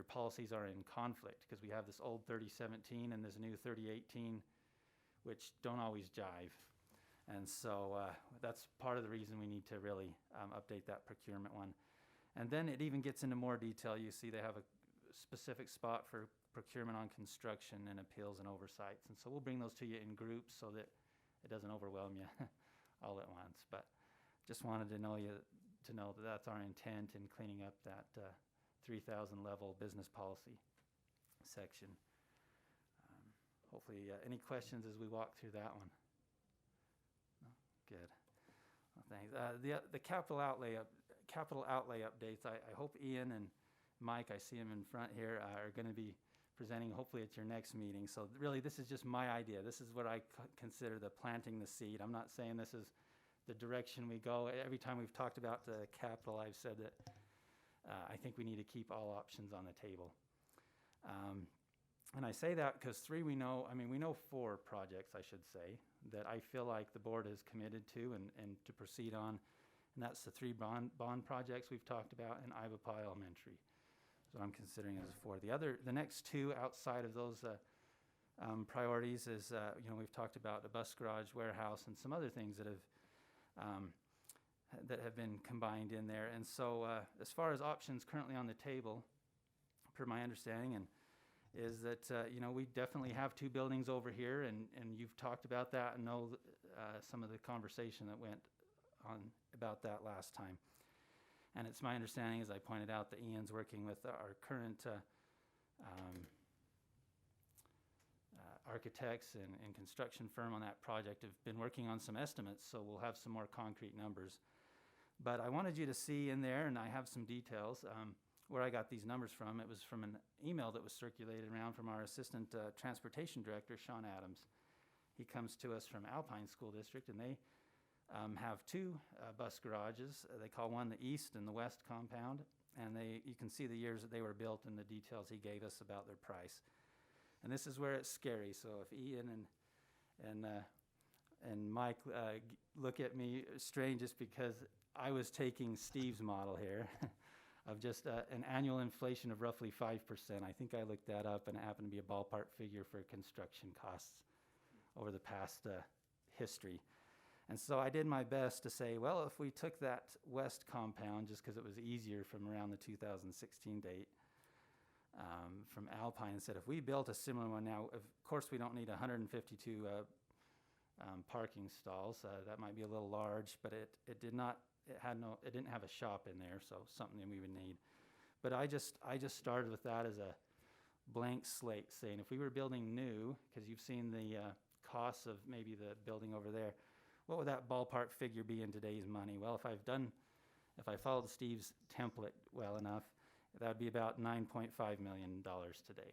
policies are in conflict because we have this old 3017 and this new 3018, which don't always jive. And so that's part of the reason we need to really update that procurement one. And then it even gets into more detail. You see they have a specific spot for procurement on construction and appeals and oversights. And so we'll bring those to you in groups so that it doesn't overwhelm you all at once. But just wanted to know that that's our intent in cleaning up that 3,000 level business policy section. Hopefully, any questions as we walk through that one? No? Good. Well, thanks. The capital outlay updates. I hope Ian and Mike, I see him in front here, are going to be presenting hopefully at your next meeting. So really, this is just my idea. This is what I consider the planting the seed. I'm not saying this is the direction we go. Every time we've talked about the capital, I've said that I think we need to keep all options on the table. And I say that because we know 4 projects, I should say, that I feel like the board is committed to and to proceed on. And that's the 3 bond projects we've talked about in Ivapaw Elementary. So I'm considering as 4. The next 2 outside of those priorities is, we've talked about the bus garage, warehouse, and some other things that have been combined in there. And so as far as options currently on the table, per my understanding, is that we definitely have 2 buildings over here, and you've talked about that and know some of the conversation that went on about that last time. And it's my understanding, as I pointed out, that Ian's working with our current architects and construction firm on that project, have been working on some estimates, so we'll have some more concrete numbers. But I wanted you to see in there, and I have some details, where I got these numbers from. It was from an email that was circulated around from our assistant transportation director, Sean Adams. He comes to us from Alpine School District, and they have 2 bus garages. They call one the east and the west compound, and you can see the years that they were built and the details he gave us about their price. And this is where it's scary. So if Ian and Mike look at me strange, just because I was taking Steve's model here of just an annual inflation of roughly 5%. I think I looked that up, and it happened to be a ballpark figure for construction costs over the past history. And so I did my best to say, well, if we took that west compound, just because it was easier from around the 2016 date, from Alpine, and said if we built a similar one now, of course we don't need 152 parking stalls. That might be a little large, but it didn't have a shop in there, so something we would need. But I just started with that as a blank slate, saying if we were building new, because you've seen the costs of maybe the building over there, what would that ballpark figure be in today's money? Well, if I followed Steve's template well enough, that would be about $9.5 million today.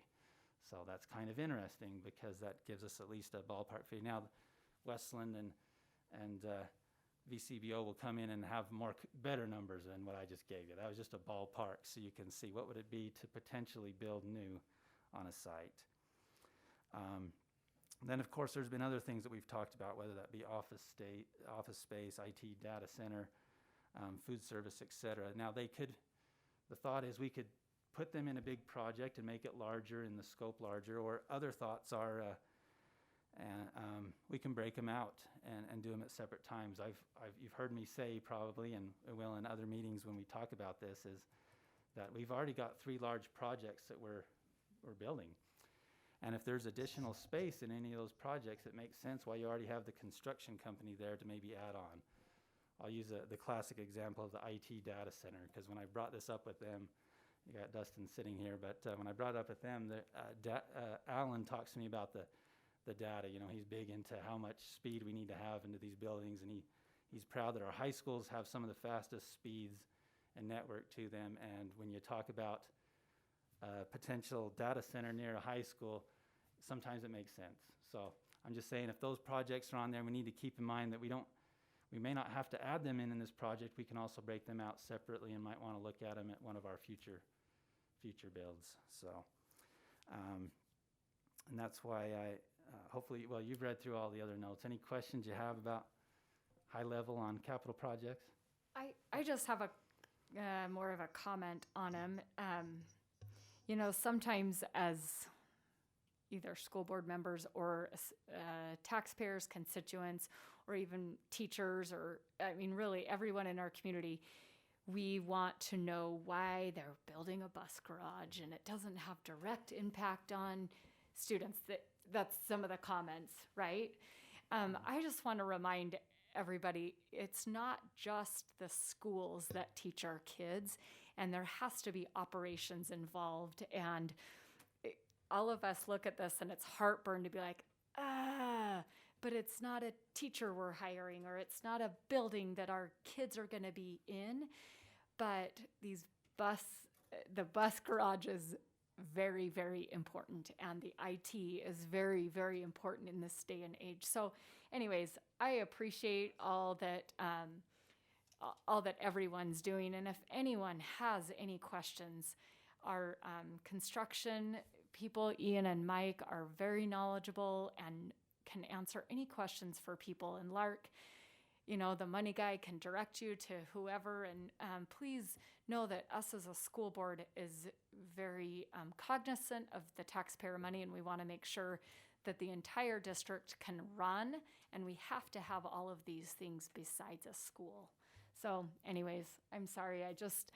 So that's kind of interesting because that gives us at least a ballpark figure. Now, Westland and VCBO will come in and have better numbers than what I just gave you. That was just a ballpark, so you can see what would it be to potentially build new on a site. Then, of course, there's been other things that we've talked about, whether that be office space, IT data center, food service, etc. Now, the thought is we could put them in a big project and make it larger and the scope larger, or other thoughts are we can break them out and do them at separate times. You've heard me say probably, and will in other meetings when we talk about this, is that we've already got 3 large projects that we're building. And if there's additional space in any of those projects, it makes sense why you already have the construction company there to maybe add on. I'll use the classic example of the IT data center, because when I brought this up with them, you got Dustin sitting here, but when I brought it up with them, Alan talks to me about the data. He's big into how much speed we need to have into these buildings, and he's proud that our high schools have some of the fastest speeds and network to them. And when you talk about potential data center near a high school, sometimes it makes sense. So I'm just saying, if those projects are on there, we need to keep in mind that we may not have to add them in this project. We can also break them out separately and might want to look at them at one of our future builds. So, and that's why I, hopefully, well, you've read through all the other notes. Any questions you have about high level on capital projects? I just have a more of a comment on them. You know, sometimes as either school board members or taxpayers, constituents, or even teachers, or I mean, really everyone in our community, we want to know why they're building a bus garage and it doesn't have direct impact on students. That's some of the comments, right? I just want to remind everybody, it's not just the schools that teach our kids, and there has to be operations involved. And all of us look at this and it's heartburn to be like, but it's not a teacher we're hiring, or it's not a building that our kids are going to be in. But the bus garage is very, very important, and the IT is very, very important in this day and age. So anyways, I appreciate all that everyone's doing. And if anyone has any questions, our construction people, Ian and Mike, are very knowledgeable and can answer any questions for people. And Lark, you know, the money guy can direct you to whoever. And please know that us as a school board is very cognizant of the taxpayer money, and we want to make sure that the entire district can run, and we have to have all of these things besides a school. So anyways, I'm sorry, I just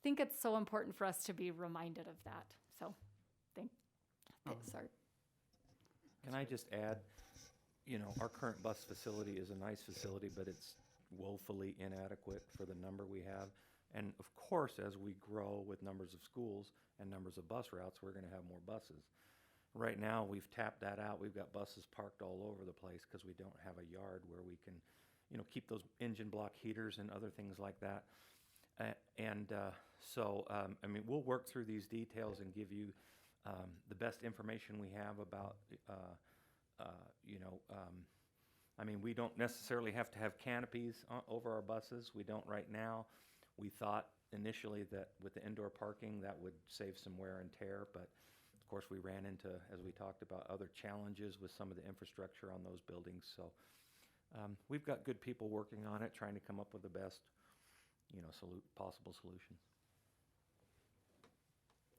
think it's so important for us to be reminded of that. So sorry. Can I just add, you know, our current bus facility is a nice facility, but it's woefully inadequate for the number we have. And of course, as we grow with numbers of schools and numbers of bus routes, we're going to have more buses. Right now, we've tapped that out. We've got buses parked all over the place because we don't have a yard where we can, you know, keep those engine block heaters and other things like that. I mean, we'll work through these details and give you the best information we have about, I mean, we don't necessarily have to have canopies over our buses. We don't right now. We thought initially that with the indoor parking, that would save some wear and tear, but of course, we ran into, as we talked about, other challenges with some of the infrastructure on those buildings. So we've got good people working on it, trying to come up with the best, you know, possible solutions.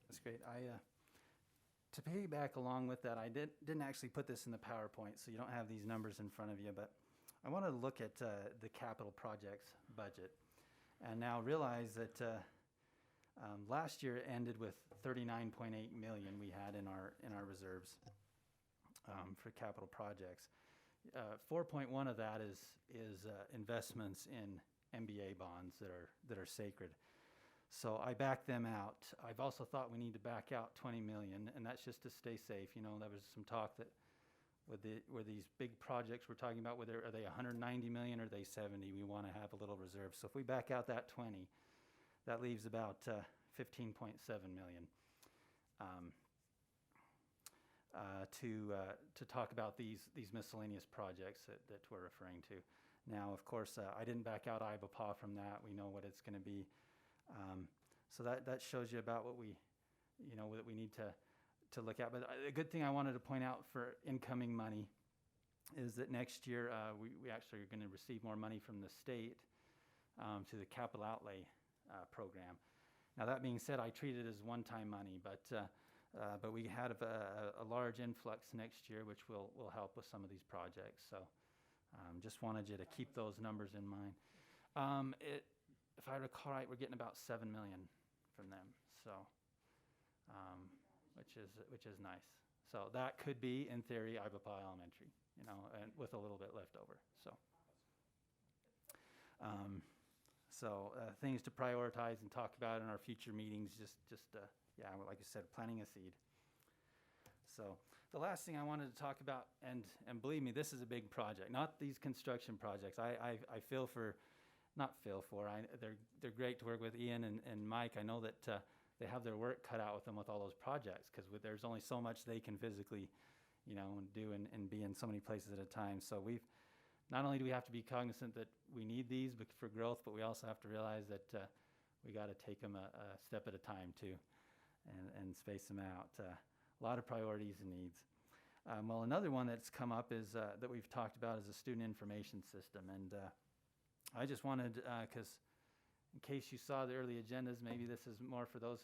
That's great. To piggyback along with that, I didn't actually put this in the PowerPoint, so you don't have these numbers in front of you, but I want to look at the capital projects budget, and now realize that last year it ended with $39.8 million we had in our reserves for capital projects. 4.1 of that is investments in MBA bonds that are sacred. So I backed them out. I've also thought we need to back out $20 million, and that's just to stay safe. You know, there was some talk that were these big projects we're talking about, are they 190 million or are they 70? We want to have a little reserve. So if we back out that 20, that leaves about 15.7 million to talk about these miscellaneous projects that we're referring to. Now, of course, I didn't back out IBAPA from that. We know what it's going to be. So that shows you about what we need to look at. But a good thing I wanted to point out for incoming money is that next year we actually are going to receive more money from the state to the capital outlay program. Now, that being said, I treat it as one-time money, but we had a large influx next year, which will help with some of these projects. So just wanted you to keep those numbers in mind. If I recall right, we're getting about $7 million from them, so which is nice. So that could be, in theory, IBAPA Elementary, you know, and with a little bit left over. So things to prioritize and talk about in our future meetings. Like I said, planting a seed. So the last thing I wanted to talk about, and believe me, this is a big project. Not these construction projects. They're great to work with Ian and Mike. I know that they have their work cut out with them with all those projects because there's only so much they can physically and do and be in so many places at a time. So not only do we have to be cognizant that we need these for growth, but we also have to realize that we got to take them a step at a time too, and space them out. A lot of priorities and needs. Well, another one that's come up is that we've talked about is a student information system, and I just wanted, because in case you saw the early agendas, maybe this is more for those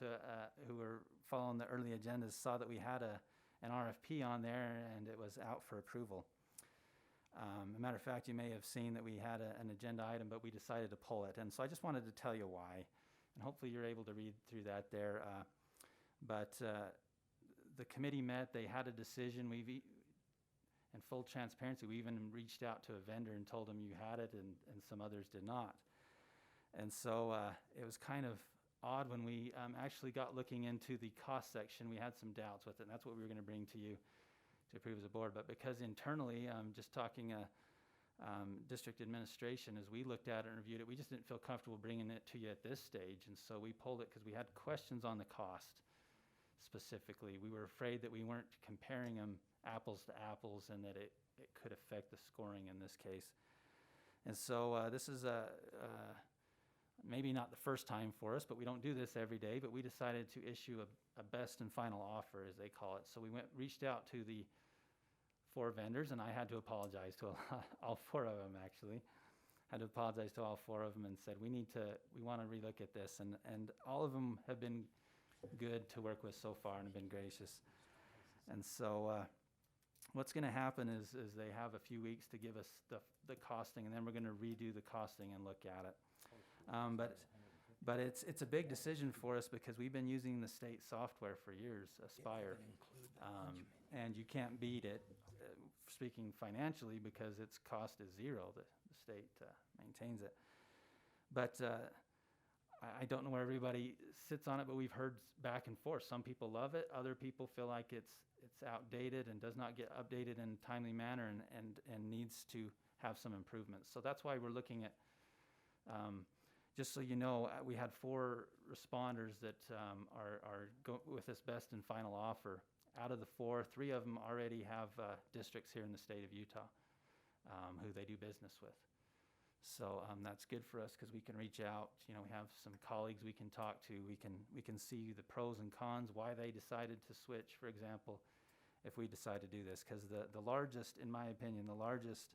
who were following the early agendas, saw that we had an RFP on there and it was out for approval. As a matter of fact, you may have seen that we had an agenda item, but we decided to pull it. And so I just wanted to tell you why, and hopefully you're able to read through that there. But the committee met, they had a decision. In full transparency, we even reached out to a vendor and told them you had it, and some others did not. And so it was kind of odd when we actually got looking into the cost section. We had some doubts with it, and that's what we were going to bring to you to approve as a board. But because internally, just talking district administration, as we looked at it and reviewed it, we just didn't feel comfortable bringing it to you at this stage. And so we pulled it because we had questions on the cost specifically. We were afraid that we weren't comparing them apples to apples and that it could affect the scoring in this case. And so this is maybe not the first time for us, but we don't do this every day, but we decided to issue a best and final offer, as they call it. So we reached out to the 4 vendors, and I had to apologize to all 4 of them, actually. Had to apologize to all 4 of them and said, we want to relook at this. And all of them have been good to work with so far and have been gracious. And so what's going to happen is they have a few weeks to give us the costing, and then we're going to redo the costing and look at it. But it's a big decision for us because we've been using the state software for years, Aspire, and you can't beat it, speaking financially, because its cost is zero. The state maintains it. But I don't know where everybody sits on it, but we've heard back and forth. Some people love it. Other people feel like it's outdated and does not get updated in a timely manner and needs to have some improvements. So that's why we're looking at, just so you know, we had 4 responders that are with this best and final offer. Out of the 4, 3 of them already have districts here in the state of Utah who they do business with. So that's good for us because we can reach out. We have some colleagues we can talk to. We can see the pros and cons, why they decided to switch, for example, if we decide to do this. Because the largest, in my opinion, the largest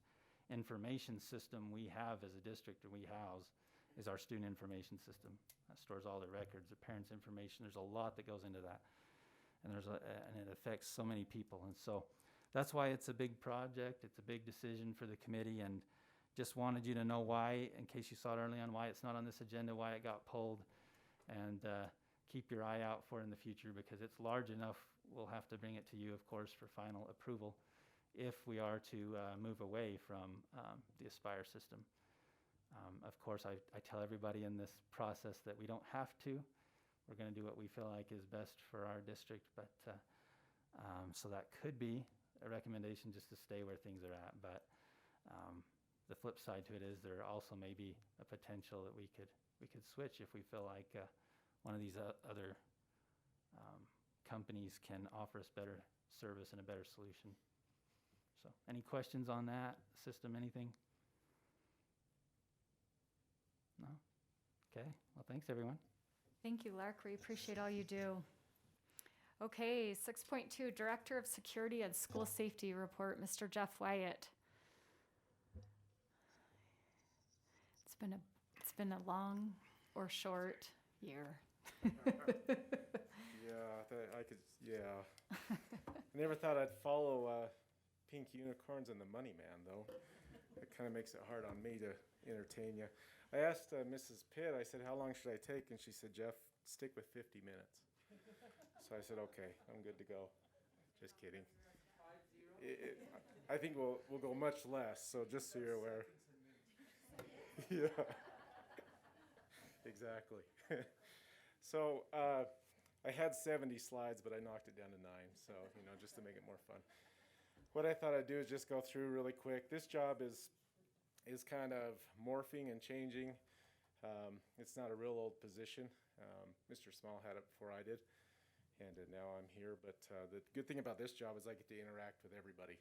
information system we have as a district, or we house, is our student information system. That stores all their records, the parents' information. There's a lot that goes into that, and it affects so many people. And so that's why it's a big project. It's a big decision for the committee, and just wanted you to know why, in case you saw it early on, why it's not on this agenda, why it got pulled, and keep your eye out for it in the future because it's large enough. We'll have to bring it to you, of course, for final approval if we are to move away from the Aspire system. Of course, I tell everybody in this process that we don't have to. We're going to do what we feel like is best for our district, but so that could be a recommendation just to stay where things are at. But the flip side to it is there also may be a potential that we could switch if we feel like one of these other companies can offer us better service and a better solution. So any questions on that system, anything? No? Okay, well, thanks everyone. Thank you, Lark. We appreciate all you do. Okay, 6.2, Director of Security and School Safety Report, Mr. Jeff Wyatt. It's been a long or short year. I never thought I'd follow Pink Unicorns and the Money Man, though. It kind of makes it hard on me to entertain you. I asked Mrs. Pitt, I said, how long should I take? And she said, Jeff, stick with 50 minutes. So I said, okay, I'm good to go. Just kidding. I think we'll go much less, so just so you're aware. Yeah, exactly. So I had 70 slides, but I knocked it down to 9, so, just to make it more fun. What I thought I'd do is just go through really quick. This job is kind of morphing and changing. It's not a real old position. Mr. Small had it before I did. and now I'm here. But the good thing about this job is I get to interact with everybody.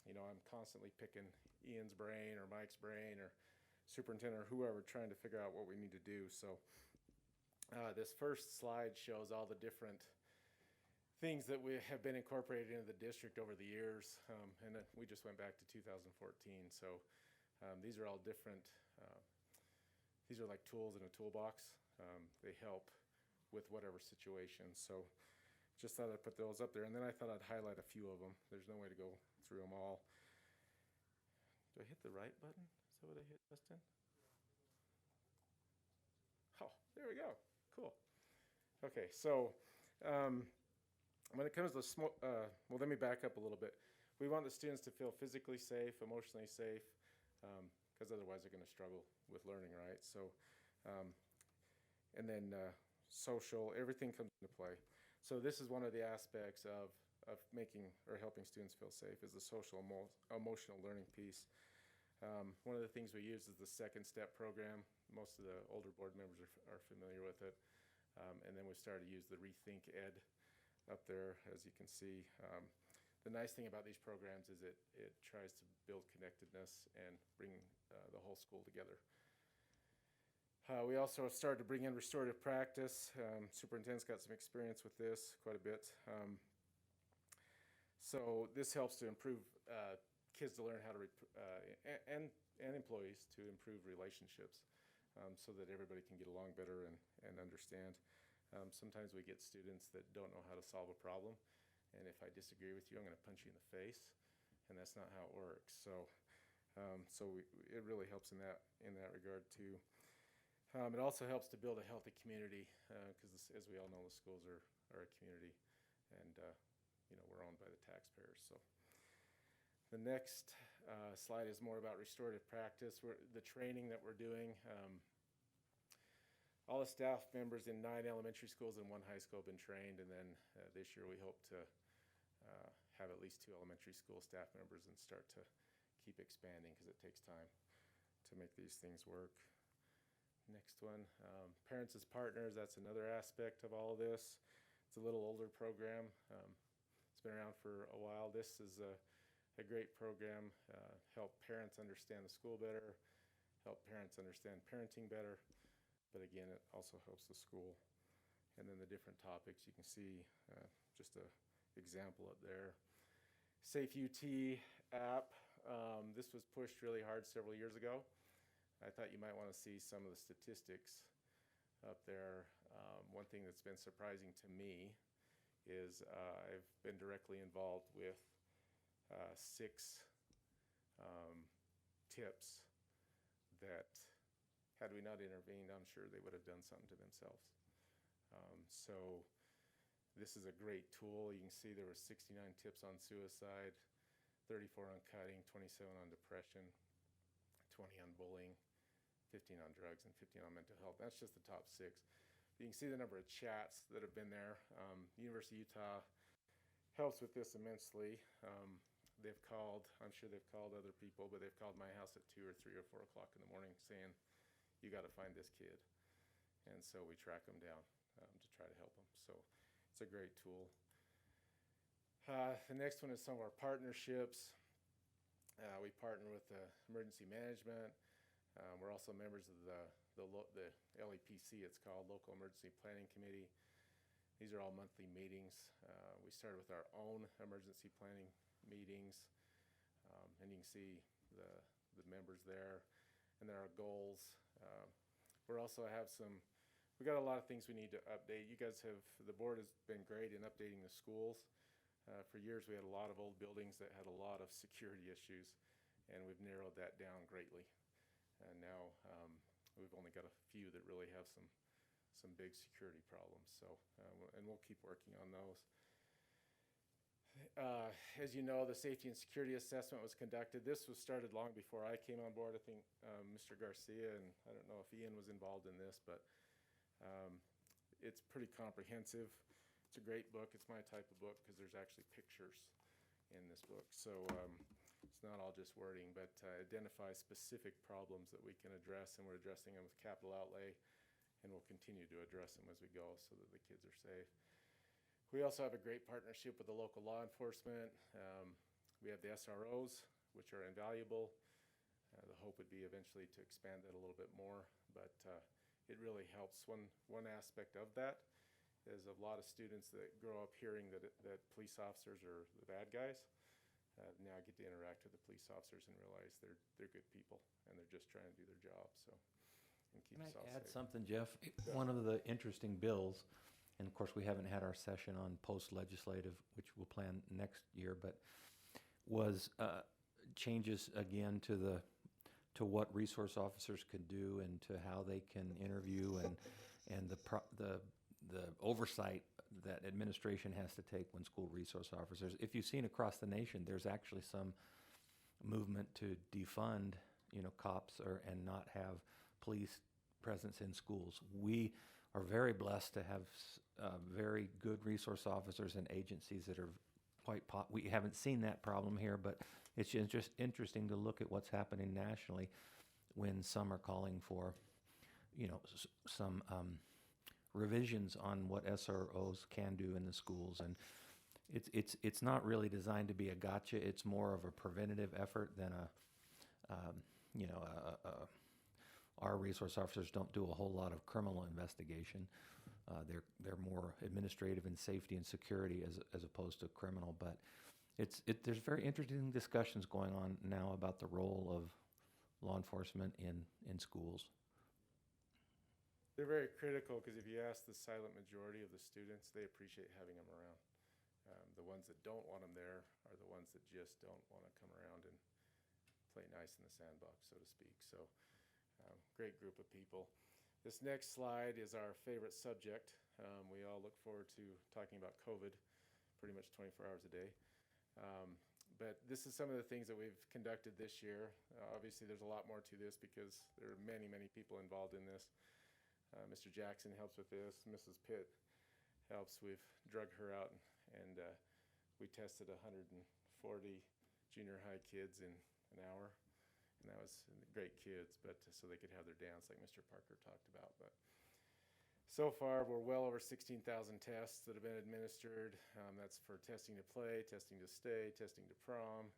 You know, I'm constantly picking Ian's brain or Mike's brain or superintendent or whoever, trying to figure out what we need to do. So this first slide shows all the different things that we have been incorporated into the district over the years, and we just went back to 2014. So these are all different. These are like tools in a toolbox. They help with whatever situation. So just thought I'd put those up there, and then I thought I'd highlight a few of them. There's no way to go through them all. Do I hit the right button? Is that what I hit, Justin? Oh, there we go. Cool. Okay, so when it comes to well, let me back up a little bit. We want the students to feel physically safe, emotionally safe, because otherwise they're going to struggle with learning, right? So, and then social, everything comes into play. So this is one of the aspects of making or helping students feel safe is the social emotional learning piece. One of the things we use is the second step program. Most of the older board members are familiar with it. And then we started to use the Rethink Ed up there, as you can see. The nice thing about these programs is it tries to build connectedness and bring the whole school together. We also started to bring in restorative practice. Superintendent's got some experience with this quite a bit. So this helps to improve kids to learn how to, and employees to improve relationships so that everybody can get along better and understand. Sometimes we get students that don't know how to solve a problem, and if I disagree with you, I'm going to punch you in the face, and that's not how it works. So, it really helps in that regard too. It also helps to build a healthy community because, as we all know, the schools are a community, and you know, we're owned by the taxpayers. So, the next slide is more about restorative practice. The training that we're doing. All the staff members in 9 elementary schools and 1 high school have been trained, and then this year we hope to have at least 2 elementary school staff members and start to keep expanding because it takes time to make these things work. Next one, parents as partners, that's another aspect of all of this. It's a little older program. It's been around for a while. This is a great program, help parents understand the school better, help parents understand parenting better, but again, it also helps the school. And then the different topics, you can see just an example up there. Safe UT app, this was pushed really hard several years ago. I thought you might want to see some of the statistics up there. One thing that's been surprising to me is I've been directly involved with 6 tips that, had we not intervened, I'm sure they would have done something to themselves. So this is a great tool. You can see there were 69 tips on suicide, 34 on cutting, 27 on depression, 20 on bullying, 15 on drugs, and 15 on mental health. That's just the top 6. You can see the number of chats that have been there. University of Utah helps with this immensely. They've called, I'm sure they've called other people, but they've called my house at 2 or 3 or 4 o'clock in the morning saying, you got to find this kid. And so we track them down to try to help them. So it's a great tool. The next one is some of our partnerships. We partner with emergency management. We're also members of the LEPC, it's called, Local Emergency Planning Committee. These are all monthly meetings. We started with our own emergency planning meetings, and you can see the members there, and there are goals. We also have we got a lot of things we need to update. You guys the board has been great in updating the schools. For years we had a lot of old buildings that had a lot of security issues, and we've narrowed that down greatly. And now we've only got a few that really have some big security problems. So, and we'll keep working on those. As you know, the safety and security assessment was conducted. This was started long before I came on board. I think Mr. Garcia, and I don't know if Ian was involved in this, but it's pretty comprehensive. It's a great book. It's my type of book because there's actually pictures in this book. So it's not all just wording, but identify specific problems that we can address, and we're addressing them with capital outlay and we'll continue to address them as we go so that the kids are safe. We also have a great partnership with the local law enforcement. We have the SROs, which are invaluable. The hope would be eventually to expand that a little bit more, but it really helps. One aspect of that is a lot of students that grow up hearing that police officers are the bad guys. Now get to interact with the police officers and realize they're good people and they're just trying to do their job. So, and keep us all Can I add safe. something, Jeff? One of the interesting bills, and of course we haven't had our session on post-legislative, which we'll plan next year, but was changes again to what resource officers could do and to how they can interview and the oversight that administration has to take when school resource officers. If you've seen across the nation, there's actually some movement to defund, cops and not have police presence in schools. We are very blessed to have very good resource officers and agencies that are we haven't seen that problem here, but it's just interesting to look at what's happening nationally when some are calling for, some revisions on what SROs can do in the schools. And it's not really designed to be a gotcha. It's more of a preventative effort than our resource officers don't do a whole lot of criminal investigation. They're more administrative and safety and security as opposed to criminal. But there's very interesting discussions going on now about the role of law enforcement in schools. They're very critical because if you ask the silent majority of the students, they appreciate having them around. The ones that don't want them there are the ones that just don't want to come around and play nice in the sandbox, so to speak. So great group of people. This next slide is our favorite subject. We all look forward to talking about COVID pretty much 24 hours a day. But this is some of the things that we've conducted this year. Obviously, there's a lot more to this because there are many, many people involved in this. Mr. Jackson helps with this. Mrs. Pitt helps. We've drug her out, and we tested 140 junior high kids in an hour. And that was great kids, but so they could have their dance like Mr. Parker talked about. But so far, we're well over 16,000 tests that have been administered. That's for testing to play, testing to stay, testing to prom,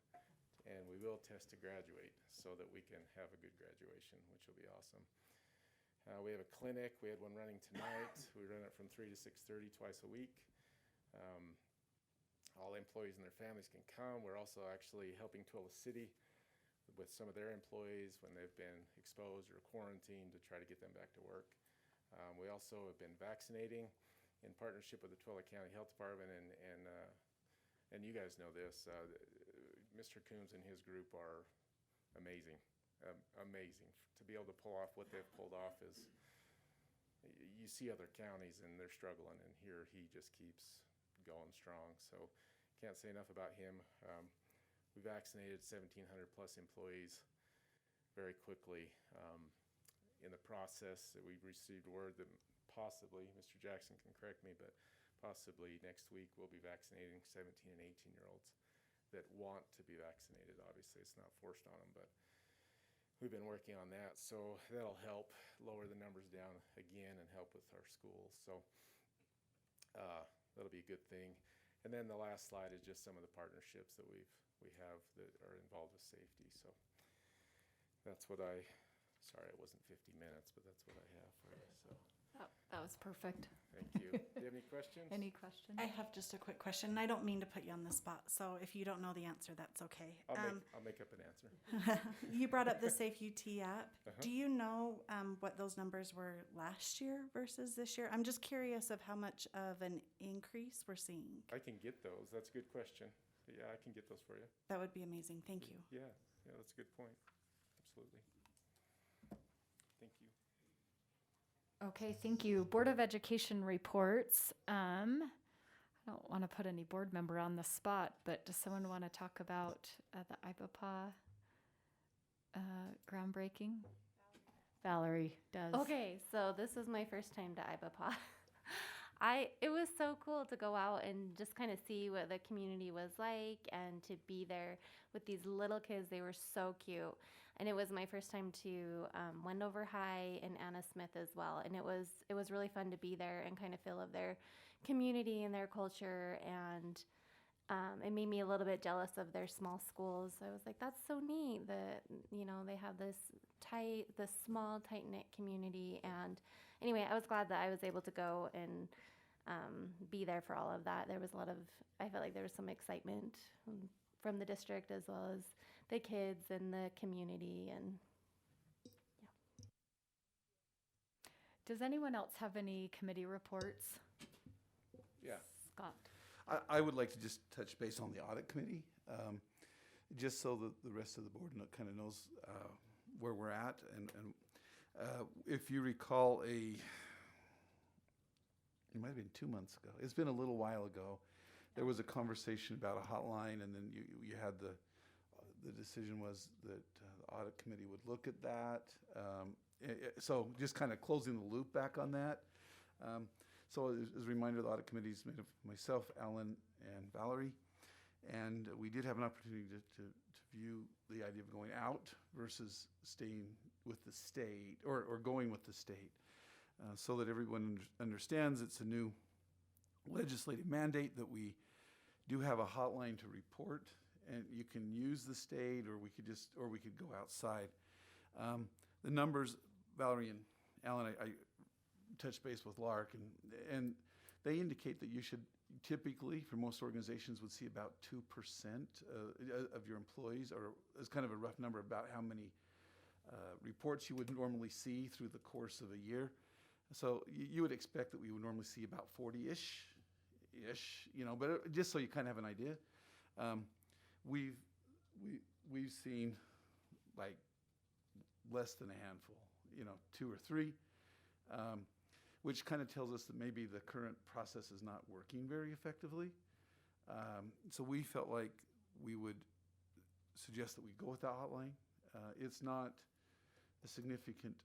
and we will test to graduate so that we can have a good graduation, which will be awesome. We have a clinic. We had one running tonight. We run it from 3 to 6:30 twice a week. All employees and their families can come. We're also actually helping Tooele City with some of their employees when they've been exposed or quarantined to try to get them back to work. We also have been vaccinating in partnership with the Tooele County Health Department, and you guys know this. Mr. Coombs and his group are amazing. Amazing. To be able to pull off what they've pulled off is, you see other counties and they're struggling, and here he just keeps going strong. So can't say enough about him. We vaccinated 1,700 plus employees very quickly. In the process, we received word that possibly, Mr. Jackson can correct me, but possibly next week we'll be vaccinating 17 and 18-year-olds that want to be vaccinated. Obviously, it's not forced on them, but we've been working on that. So that'll help lower the numbers down again and help with our schools. So that'll be a good thing. And then the last slide is just some of the partnerships that we have that are involved with safety. So that's what sorry it wasn't 50 minutes, but that's what I have for you. So that was perfect. Thank you. Do you have any questions? Any questions? I have just a quick question, and I don't mean to put you on the spot, so if you don't know the answer, that's okay. I'll make up an answer. You brought up the Safe UT app. Uh-huh. Do you know what those numbers were last year versus this year? I'm just curious of how much of an increase we're seeing. I can get those. That's a good question. Yeah, I can get those for you. That would be amazing. Thank you. Yeah, that's a good point. Absolutely. Thank you. Okay, thank you. Board of Education reports. I don't want to put any board member on the spot, but does someone want to talk about the IBAPA groundbreaking? Valerie does. Okay, so this is my first time to IBAPA. It was so cool to go out and just kind of see what the community was like and to be there with these little kids. They were so cute. And it was my first time to Wendover High and Anna Smith as well. And it was really fun to be there and kind of feel of their community and their culture. And it made me a little bit jealous of their small schools. I was like, that's so neat that, you know, they have this small, tight-knit community. And anyway, I was glad that I was able to go and be there for all of that. There was I felt like there was some excitement from the district as well as the kids and the community. And yeah. Does anyone else have any committee reports? Yeah. Scott. I would like to just touch base on the audit committee, just so that the rest of the board kind of knows where we're at. And if you recall, it might have been 2 months ago. It's been a little while ago. There was a conversation about a hotline, and then you had the decision was that the audit committee would look at that. So just kind of closing the loop back on that. So as a reminder, the audit committee is made of myself, Alan, and Valerie. And we did have an opportunity to view the idea of going out versus staying with the state or going with the state, so that everyone understands it's a new legislative mandate that we do have a hotline to report, and you can use the state, or we could go outside. The numbers, Valerie and Alan, I touched base with Lark, and they indicate that you should typically, for most organizations, would see about 2% of your employees, or as kind of a rough number about how many reports you would normally see through the course of a year. So you would expect that we would normally see about 40-ish, you know, but just so you kind of have an idea. We've seen like less than a handful, you know, 2 or 3, which kind of tells us that maybe the current process is not working very effectively. So we felt like we would suggest that we go with that hotline. It's not a significant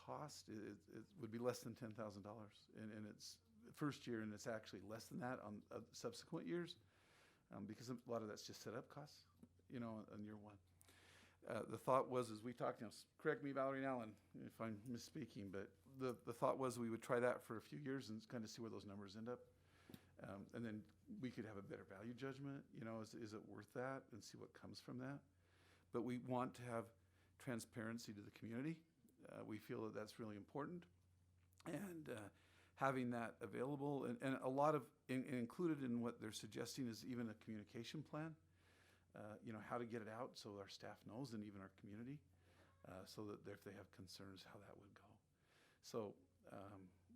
cost. It would be less than $10,000, and it's first year, and it's actually less than that on subsequent years, because a lot of that's just setup costs, you know, on year one. The thought was, as we talked, you know, correct me, Valerie and Alan, if I'm misspeaking, but the thought was we would try that for a few years and kind of see where those numbers end up, and then we could have a better value judgment. You know, is it worth that, and see what comes from that. But we want to have transparency to the community. We feel that that's really important, and having that available, and a lot of included in what they're suggesting is even a communication plan. You know, how to get it out so our staff knows, and even our community, so that if they have concerns, how that would go. So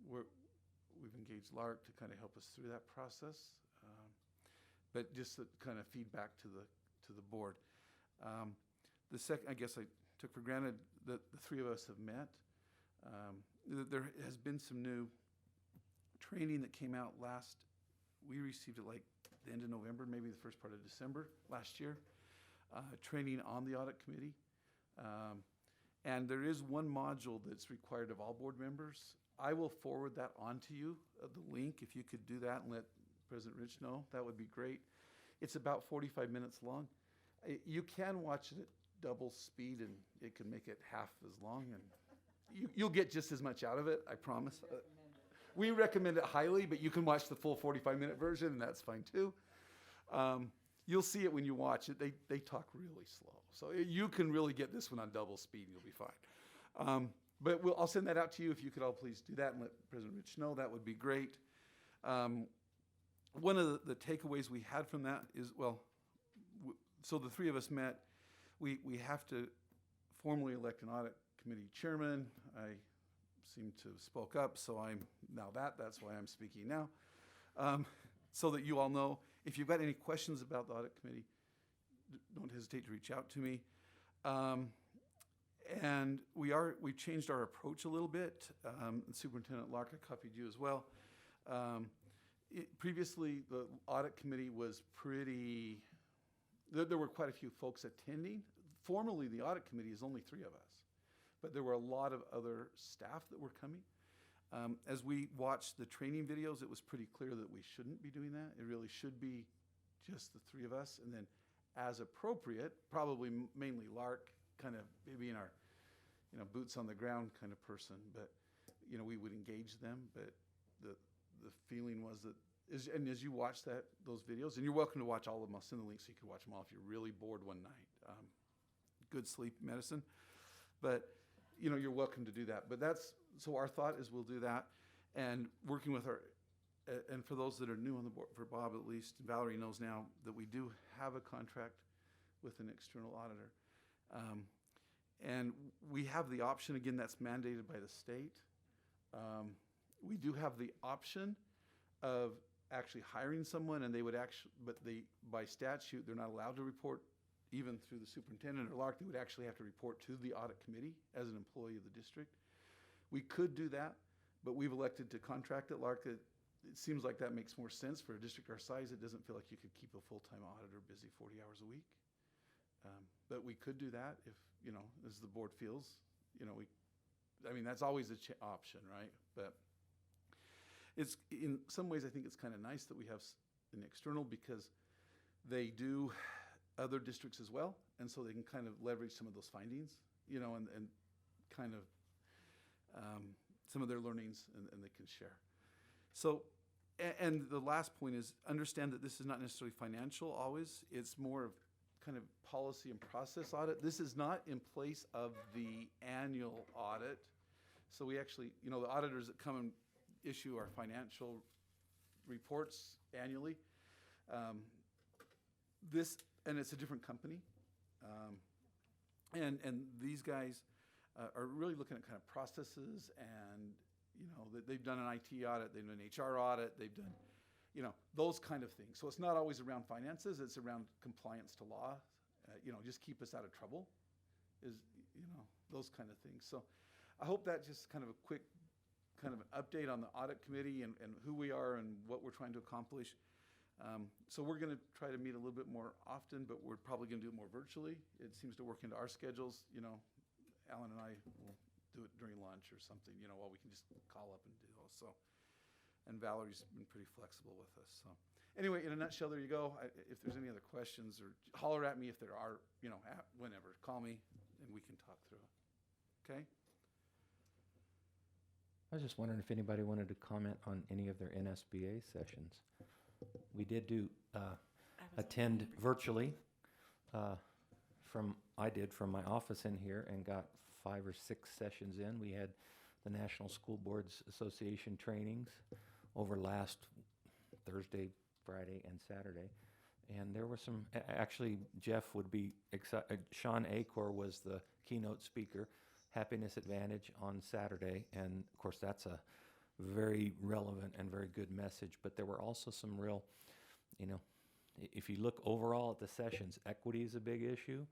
we've engaged Lark to kind of help us through that process, but just the kind of feedback to the board. The second, I guess I took for granted that the 3 of us have met. There has been some new training that came out we received it like the end of November, maybe the first part of December last year, training on the audit committee. And there is one module that's required of all board members. I will forward that on to you, the link. If you could do that and let President Rich know, that would be great. It's about 45 minutes long. You can watch it at double speed, and it can make it half as long, and you'll get just as much out of it, I promise. We recommend it highly, but you can watch the full 45-minute version, and that's fine too. You'll see it when you watch it. They talk really slow, so you can really get this one on double speed, and you'll be fine. But I'll send that out to you. If you could all please do that and let President Rich know, that would be great. One of the takeaways we had from that is, so the 3 of us met. We have to formally elect an audit committee chairman. I seem to have spoke up, so I'm now that's why I'm speaking now. So that you all know, if you've got any questions about the audit committee, don't hesitate to reach out to me. And we've changed our approach a little bit. And Superintendent Lark, I copied you as well. Previously, the audit committee was there were quite a few folks attending. Formally, the audit committee is only 3 of us, but there were a lot of other staff that were coming. As we watched the training videos, it was pretty clear that we shouldn't be doing that. It really should be just the 3 of us, and then as appropriate, probably mainly Lark kind of being our, boots on the ground kind of person, but, we would engage them, but the feeling was that, as you watch those videos, and you're welcome to watch all of them, I'll send the link so you can watch them all if you're really bored one night. Good sleep medicine, but, you're welcome to do that. But so our thought is we'll do that, and working with and for those that are new on the board, for Bob at least, Valerie knows now that we do have a contract with an external auditor. And we have the option, again, that's mandated by the state. We do have the option of actually hiring someone, and they would actually, but by statute, they're not allowed to report even through the superintendent or Lark. They would actually have to report to the audit committee as an employee of the district. We could do that, but we've elected to contract at Lark. It seems like that makes more sense for a district our size. It doesn't feel like you could keep a full-time auditor busy 40 hours a week. But we could do that if, as the board feels, that's always an option, right? But it's, in some ways, I think it's kind of nice that we have an external, because they do other districts as well, and so they can kind of leverage some of those findings, and kind of some of their learnings, and they can share. So, and the last point is, understand that this is not necessarily financial always. It's more of kind of policy and process audit. This is not in place of the annual audit. So we actually, the auditors that come and issue our financial reports annually, and it's a different company. And these guys are really looking at kind of processes, and, they've done an IT audit, they've done an HR audit, they've done, those kind of things. So it's not always around finances, it's around compliance to law, just keep us out of trouble, those kind of things. So I hope that just kind of a quick kind of an update on the audit committee and who we are and what we're trying to accomplish. So we're going to try to meet a little bit more often, but we're probably going to do it more virtually. It seems to work into our schedules. Alan and I will do it during lunch or something, while we can just call up and do those. So, and Valerie's been pretty flexible with us. So anyway, in a nutshell, there you go. If there's any other questions, or holler at me if there are, whenever. Call me and we can talk through it. Okay? I was just wondering if anybody wanted to comment on any of their NSBA sessions. We did attend virtually I did from my office in here, and got 5 or 6 sessions in. We had the National School Boards Association trainings over last Thursday, Friday, and Saturday. And there were some, actually Jeff would be excited. Sean Acor was the keynote speaker, Happiness Advantage on Saturday. And of course that's a very relevant and very good message. But there were also some real, if you look overall at the sessions, equity is a big issue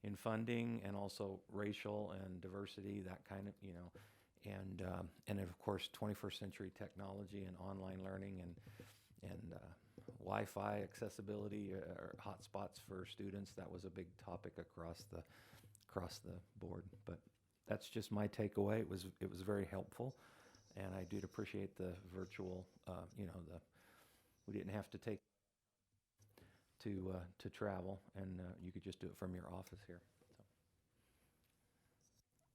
in funding, and also racial and diversity, that kind of, and of course 21st century technology and online learning and Wi-Fi accessibility or hotspots for students. That was a big topic across the board. But that's just my takeaway. It was very helpful, and I did appreciate the virtual. We didn't have to take to travel, and you could just do it from your office here.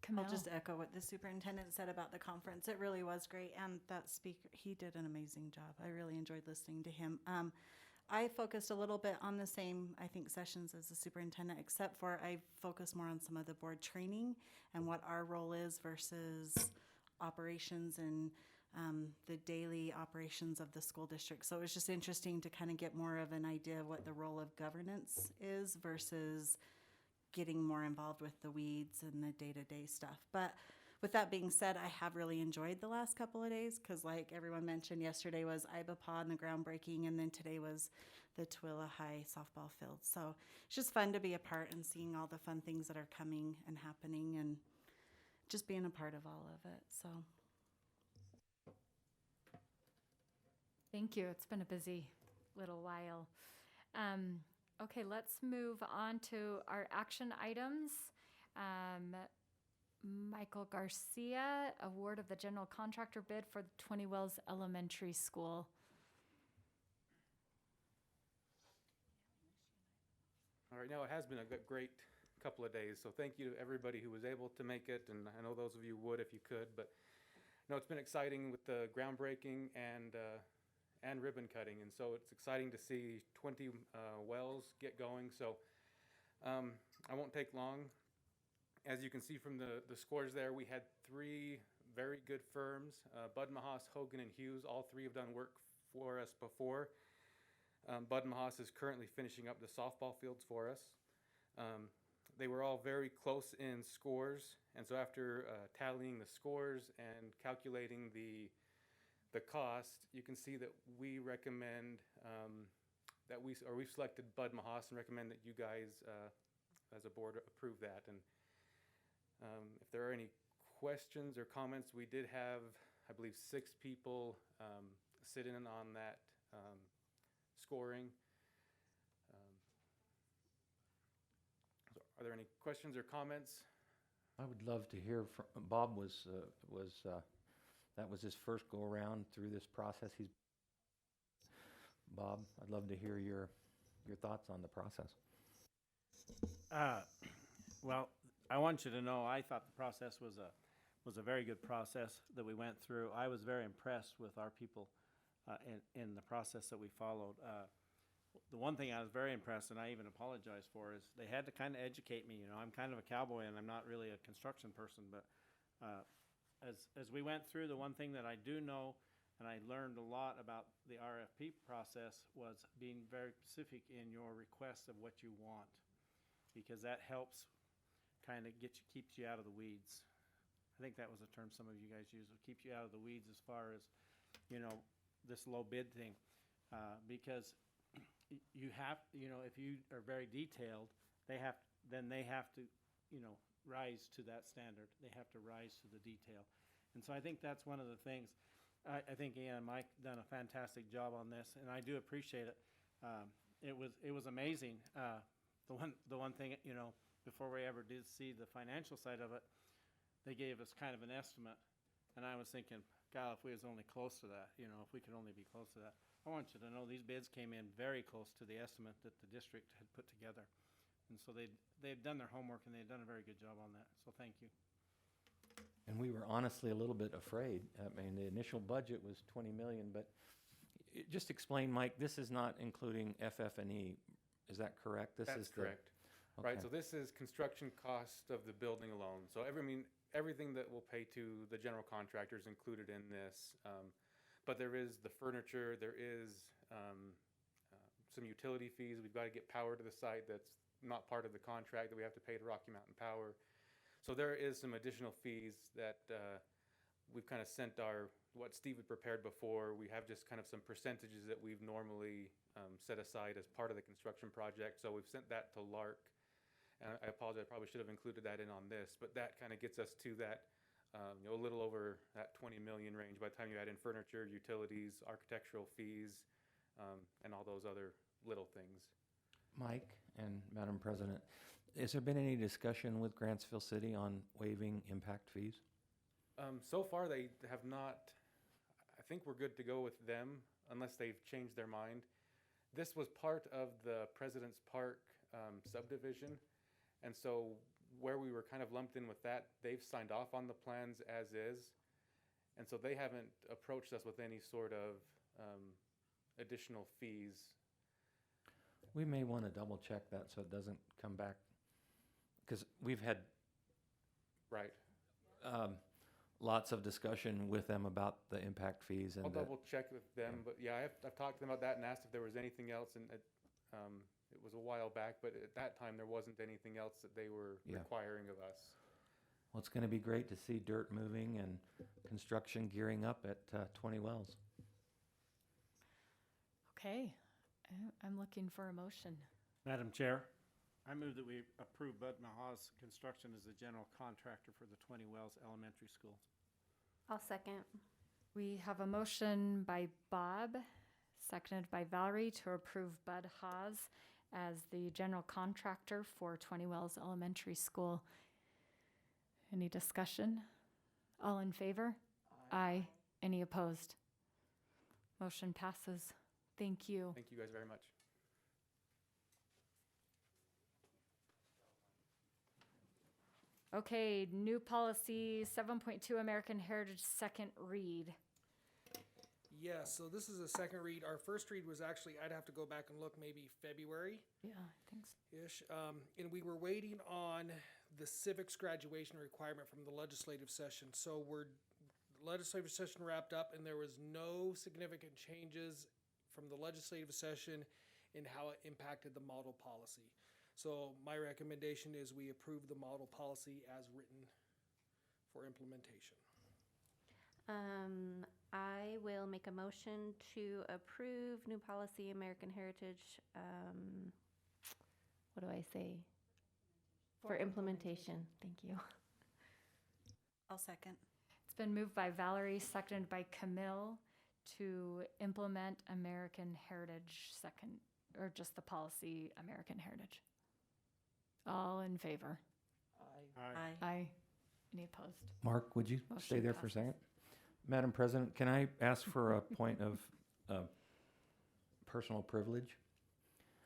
So. I'll just echo what the superintendent said about the conference. It really was great, and that speaker, he did an amazing job. I really enjoyed listening to him. I focused a little bit on the same, I think, sessions as the superintendent, except for I focused more on some of the board training and what our role is versus operations and the daily operations of the school district. So it was just interesting to kind of get more of an idea of what the role of governance is versus getting more involved with the weeds and the day-to-day stuff. But with that being said, I have really enjoyed the last couple of days, because like everyone mentioned, yesterday was IBAPA and the groundbreaking, and then today was the Tooele High softball field. So it's just fun to be a part and seeing all the fun things that are coming and happening, and just being a part of all of it. So. Thank you. It's been a busy little while. Okay, let's move on to our action items. Michael Garcia, award of the general contractor bid for the 20 Wells Elementary School. All right, now it has been a great couple of days. So thank you to everybody who was able to make it, and I know those of you would if you could. But no, it's been exciting with the groundbreaking and ribbon cutting, and so it's exciting to see 20 wells get going. So I won't take long. As you can see from the scores there, we had 3 very good firms, Bud Mahas, Hogan, and Hughes. All 3 have done work for us before. Bud Mahas is currently finishing up the softball fields for us. They were all very close in scores, and so after tallying the scores and calculating the cost, you can see that we recommend we've selected Bud Mahas and recommend that you guys as a board approve that. And if there are any questions or comments, we did have, I believe, 6 people sit in on that scoring. So are there any questions or comments? I would love to hear from Bob. That was his first go around through this process. Bob, I'd love to hear your thoughts on the process. Well, I want you to know I thought the process was a very good process that we went through. I was very impressed with our people in the process that we followed. The one thing I was very impressed, and I even apologize for, is they had to kind of educate me. You know, I'm kind of a cowboy, and I'm not really a construction person, but as we went through, the one thing that I do know, and I learned a lot about the RFP process, was being very specific in your request of what you want, because that helps kind of keeps you out of the weeds. I think that was a term some of you guys use. It keeps you out of the weeds as far as, you know, this low bid thing, because you have, you know, if you are very detailed, they have to, you know, rise to that standard. They have to rise to the detail. And so I think that's one of the things. I think Ian and Mike done a fantastic job on this, and I do appreciate it. It was amazing. The one thing, you know, before we ever did see the financial side of it, they gave us kind of an estimate, and I was thinking, God, if we was only close to that, you know, if we could only be close to that. I want you to know these bids came in very close to the estimate that the district had put together. And so they've done their homework, and they've done a very good job on that. So thank you. And we were honestly a little bit afraid. I mean, the initial budget was 20 million, but just explain, Mike, this is not including FF&E. Is that correct? That's correct. Okay. Right, so this is construction cost of the building alone. So everything that we'll pay to the general contractor is included in this. But there is the furniture, there is some utility fees. We've got to get power to the site that's not part of the contract that we have to pay to Rocky Mountain Power. So there is some additional fees that we've kind of sent what Steve had prepared before. We have just kind of some percentages that we've normally set aside as part of the construction project. So we've sent that to LARC. And I apologize, I probably should have included that in on this, but that kind of gets us to that, you know, a little over that 20 million range by the time you add in furniture, utilities, architectural fees, and all those other little things. Mike and Madam President, has there been any discussion with Grantsville City on waiving impact fees? So far, they have not. I think we're good to go with them unless they've changed their mind. This was part of the President's Park subdivision, and so where we were kind of lumped in with that, they've signed off on the plans as is, and so they haven't approached us with any sort of additional fees. We may want to double check that so it doesn't come back, because we've had lots of discussion with them about the impact fees. And I'll double check with them, but yeah, I've talked to them about that and asked if there was anything else, and it was a while back, but at that time there wasn't anything else that they were requiring of us. Well, it's going to be great to see dirt moving and construction gearing up at 20 Wells. Okay, I'm looking for a motion. Madam Chair, I move that we approve Bud Mahas Construction as the general contractor for the 20 Wells Elementary School. I'll second. We have a motion by Bob, seconded by Valerie, to approve Bud Haas as the general contractor for 20 Wells Elementary School. Any discussion? All in favor? Aye. Any opposed? Motion passes. Thank you. Thank you guys very much. Okay, new policy 7.2 American Heritage, second read. Yeah, so this is a second read. Our first read was actually, I'd have to go back and look, maybe February. Yeah, I think so. Ish. And we were waiting on the civics graduation requirement from the legislative session. So legislative session wrapped up, and there was no significant changes from the legislative session in how it impacted the model policy. So my recommendation is we approve the model policy as written for implementation. I will make a motion to approve new policy American Heritage. What do I say? For implementation. Thank you. I'll second. It's been moved by Valerie, seconded by Camille to implement American Heritage second, or just the policy American Heritage. All in favor? Aye. Aye. Any opposed? Mark, would you Motion stay there for a passes. second? Madam President, can I ask for a point of personal privilege?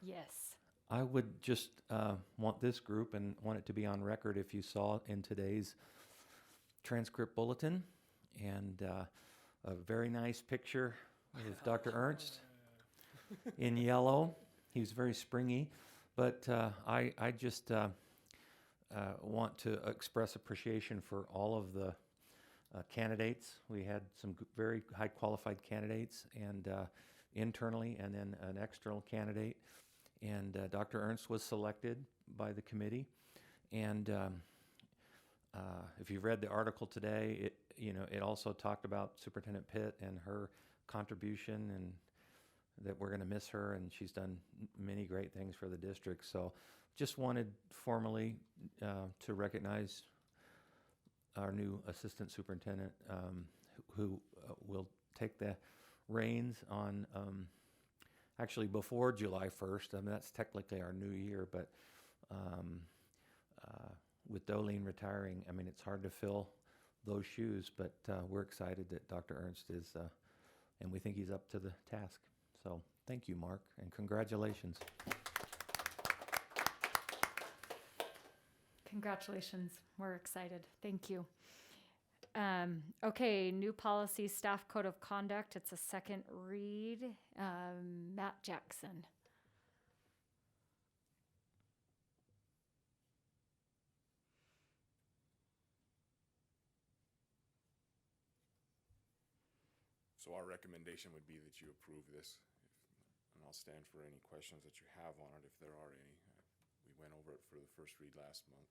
Yes. I would just want this group and want it to be on record if you saw in today's transcript bulletin and a very nice picture with Dr. Ernst in yellow. He was very springy, but I just want to express appreciation for all of the candidates. We had some very high qualified candidates and internally and then an external candidate. And Dr. Ernst was selected by the committee. And if you've read the article today, it also talked about Superintendent Pitt and her contribution and that we're going to miss her, and she's done many great things for the district. So just wanted formally to recognize our new assistant superintendent who will take the reins on actually before July 1st. I mean, that's technically our new year, but with Dolene retiring, I mean, it's hard to fill those shoes, but we're excited that Dr. Ernst is, and we think he's up to the task. So thank you, Mark, and congratulations. Congratulations. We're excited. Thank you. Okay, new policy, staff code of conduct. It's a second read. Matt Jackson. So our recommendation would be that you approve this, and I'll stand for any questions that you have on it if there are any. We went over it for the first read last month.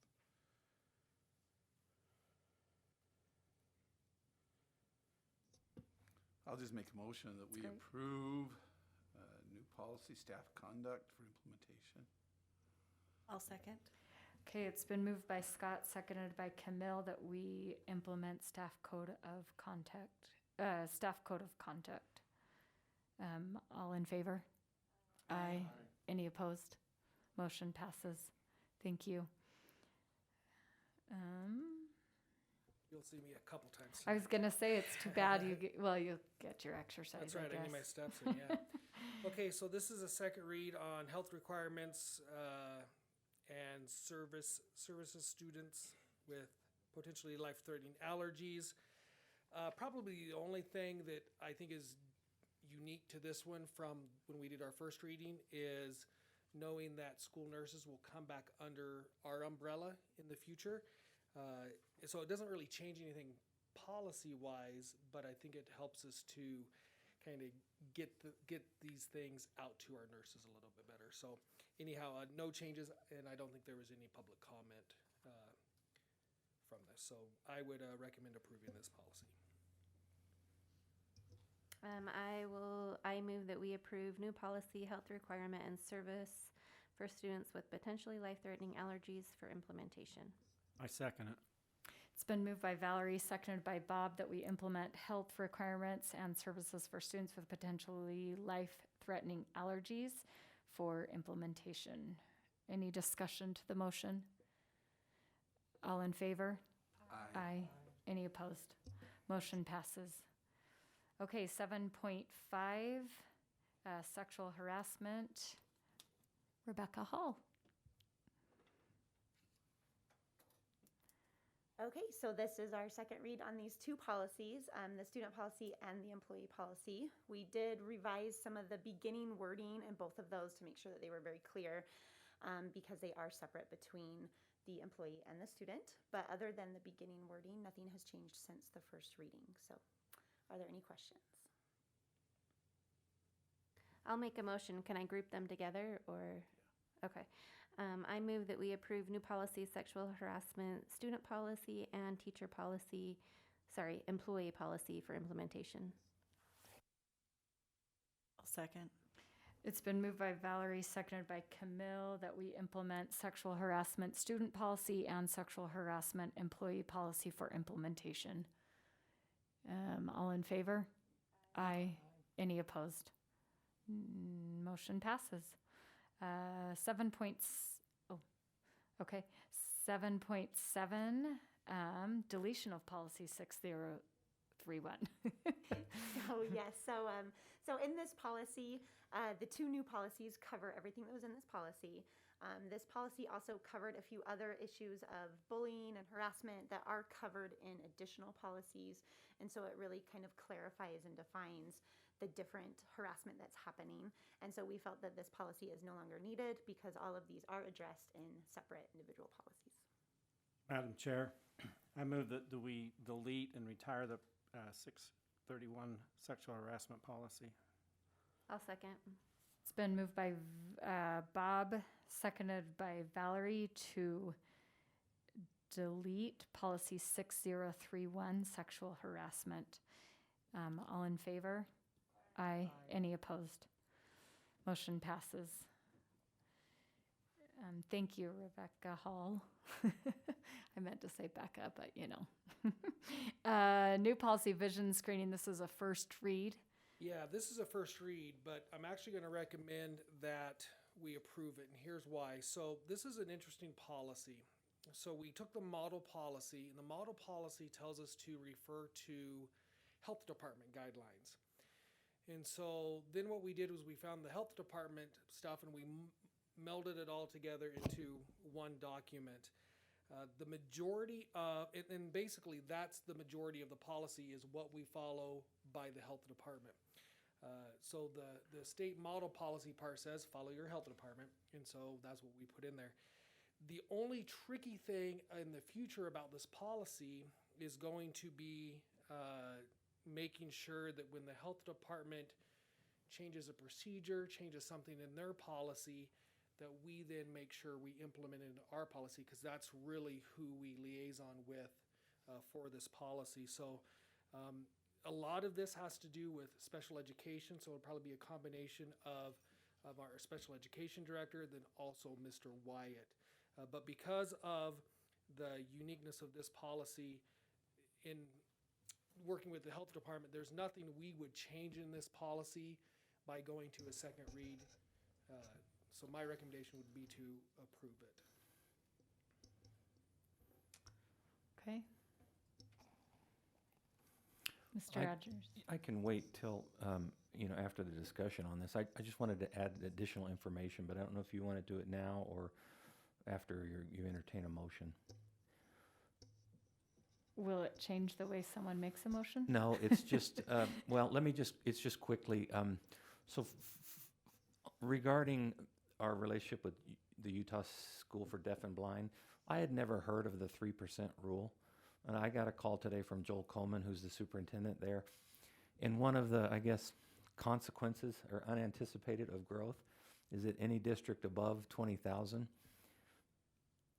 I'll just make a motion that we approve new policy, staff conduct for implementation. I'll second. Okay, it's been moved by Scott, seconded by Camille, that we implement staff code of conduct. All in favor? Aye. Any opposed? Motion passes. Thank you. You'll see me a couple times. I was gonna say, it's too bad you'll get your exercise. That's right, I need my steps in, yeah. Okay, so this is a second read on health requirements and services students with potentially life-threatening allergies. Probably the only thing that I think is unique to this one from when we did our first reading is knowing that school nurses will come back under our umbrella in the future. So it doesn't really change anything policy-wise, but I think it helps us to kind of get these things out to our nurses a little bit better. So anyhow, no changes, and I don't think there was any public comment from this. So I would recommend approving this policy. I move that we approve new policy, health requirement and service for students with potentially life-threatening allergies for implementation. I second it. It's been moved by Valerie, seconded by Bob, that we implement health requirements and services for students with potentially life-threatening allergies for implementation. Any discussion to the motion? All in favor? Aye. Aye. Any opposed? Motion passes. Okay, 7.5, sexual harassment. Rebecca Hall. Okay, so this is our second read on these two policies, the student policy and the employee policy. We did revise some of the beginning wording in both of those to make sure that they were very clear because they are separate between the employee and the student. But other than the beginning wording, nothing has changed since the first reading. So are there any questions? I'll make a motion. Can I group them together or? Okay. I move that we approve new policy, sexual harassment, student policy, and teacher policy, employee policy for implementation. I'll second. It's been moved by Valerie, seconded by Camille, that we implement sexual harassment student policy and sexual harassment employee policy for implementation. All in favor? Aye. Any opposed? Motion passes. 7.7, deletion of policy 6031. So in this policy, the two new policies cover everything that was in this policy. This policy also covered a few other issues of bullying and harassment that are covered in additional policies. And so it really kind of clarifies and defines the different harassment that's happening. And so we felt that this policy is no longer needed because all of these are addressed in separate individual policies. Madam Chair, I move that we delete and retire the 631 sexual harassment policy. I'll second. It's been moved by Bob, seconded by Valerie to delete policy 6031, sexual harassment. All in favor? Aye. Any opposed? Motion passes. Thank you, Rebecca Hall. I meant to say Becca, but you know. New policy vision screening. This is a first read. Yeah, this is a first read, but I'm actually going to recommend that we approve it, and here's why. So this is an interesting policy. So we took the model policy, and the model policy tells us to refer to health department guidelines. And so then what we did was we found the health department stuff and we melded it all together into one document. The majority of, and basically that's the majority of the policy is what we follow by the health department. So the state model policy part says follow your health department, and so that's what we put in there. The only tricky thing in the future about this policy is going to be making sure that when the health department changes a procedure, changes something in their policy, that we then make sure we implement it in our policy, because that's really who we liaison with for this policy. So a lot of this has to do with special education, so it'll probably be a combination of our special education director, then also Mr. Wyatt. But because of the uniqueness of this policy, in working with the health department, there's nothing we would change in this policy by going to a second read. So my recommendation would be to approve it. Okay. Mr. Rogers. I can wait till, after the discussion on this. I just wanted to add additional information, but I don't know if you want to do it now or after you entertain a motion. Will it change the way someone makes a motion? No, it's just, it's just quickly. Regarding our relationship with the Utah School for Deaf and Blind, I had never heard of the 3% rule. And I got a call today from Joel Coleman, who's the superintendent there. And one of the, consequences or unanticipated of growth is that any district above 20,000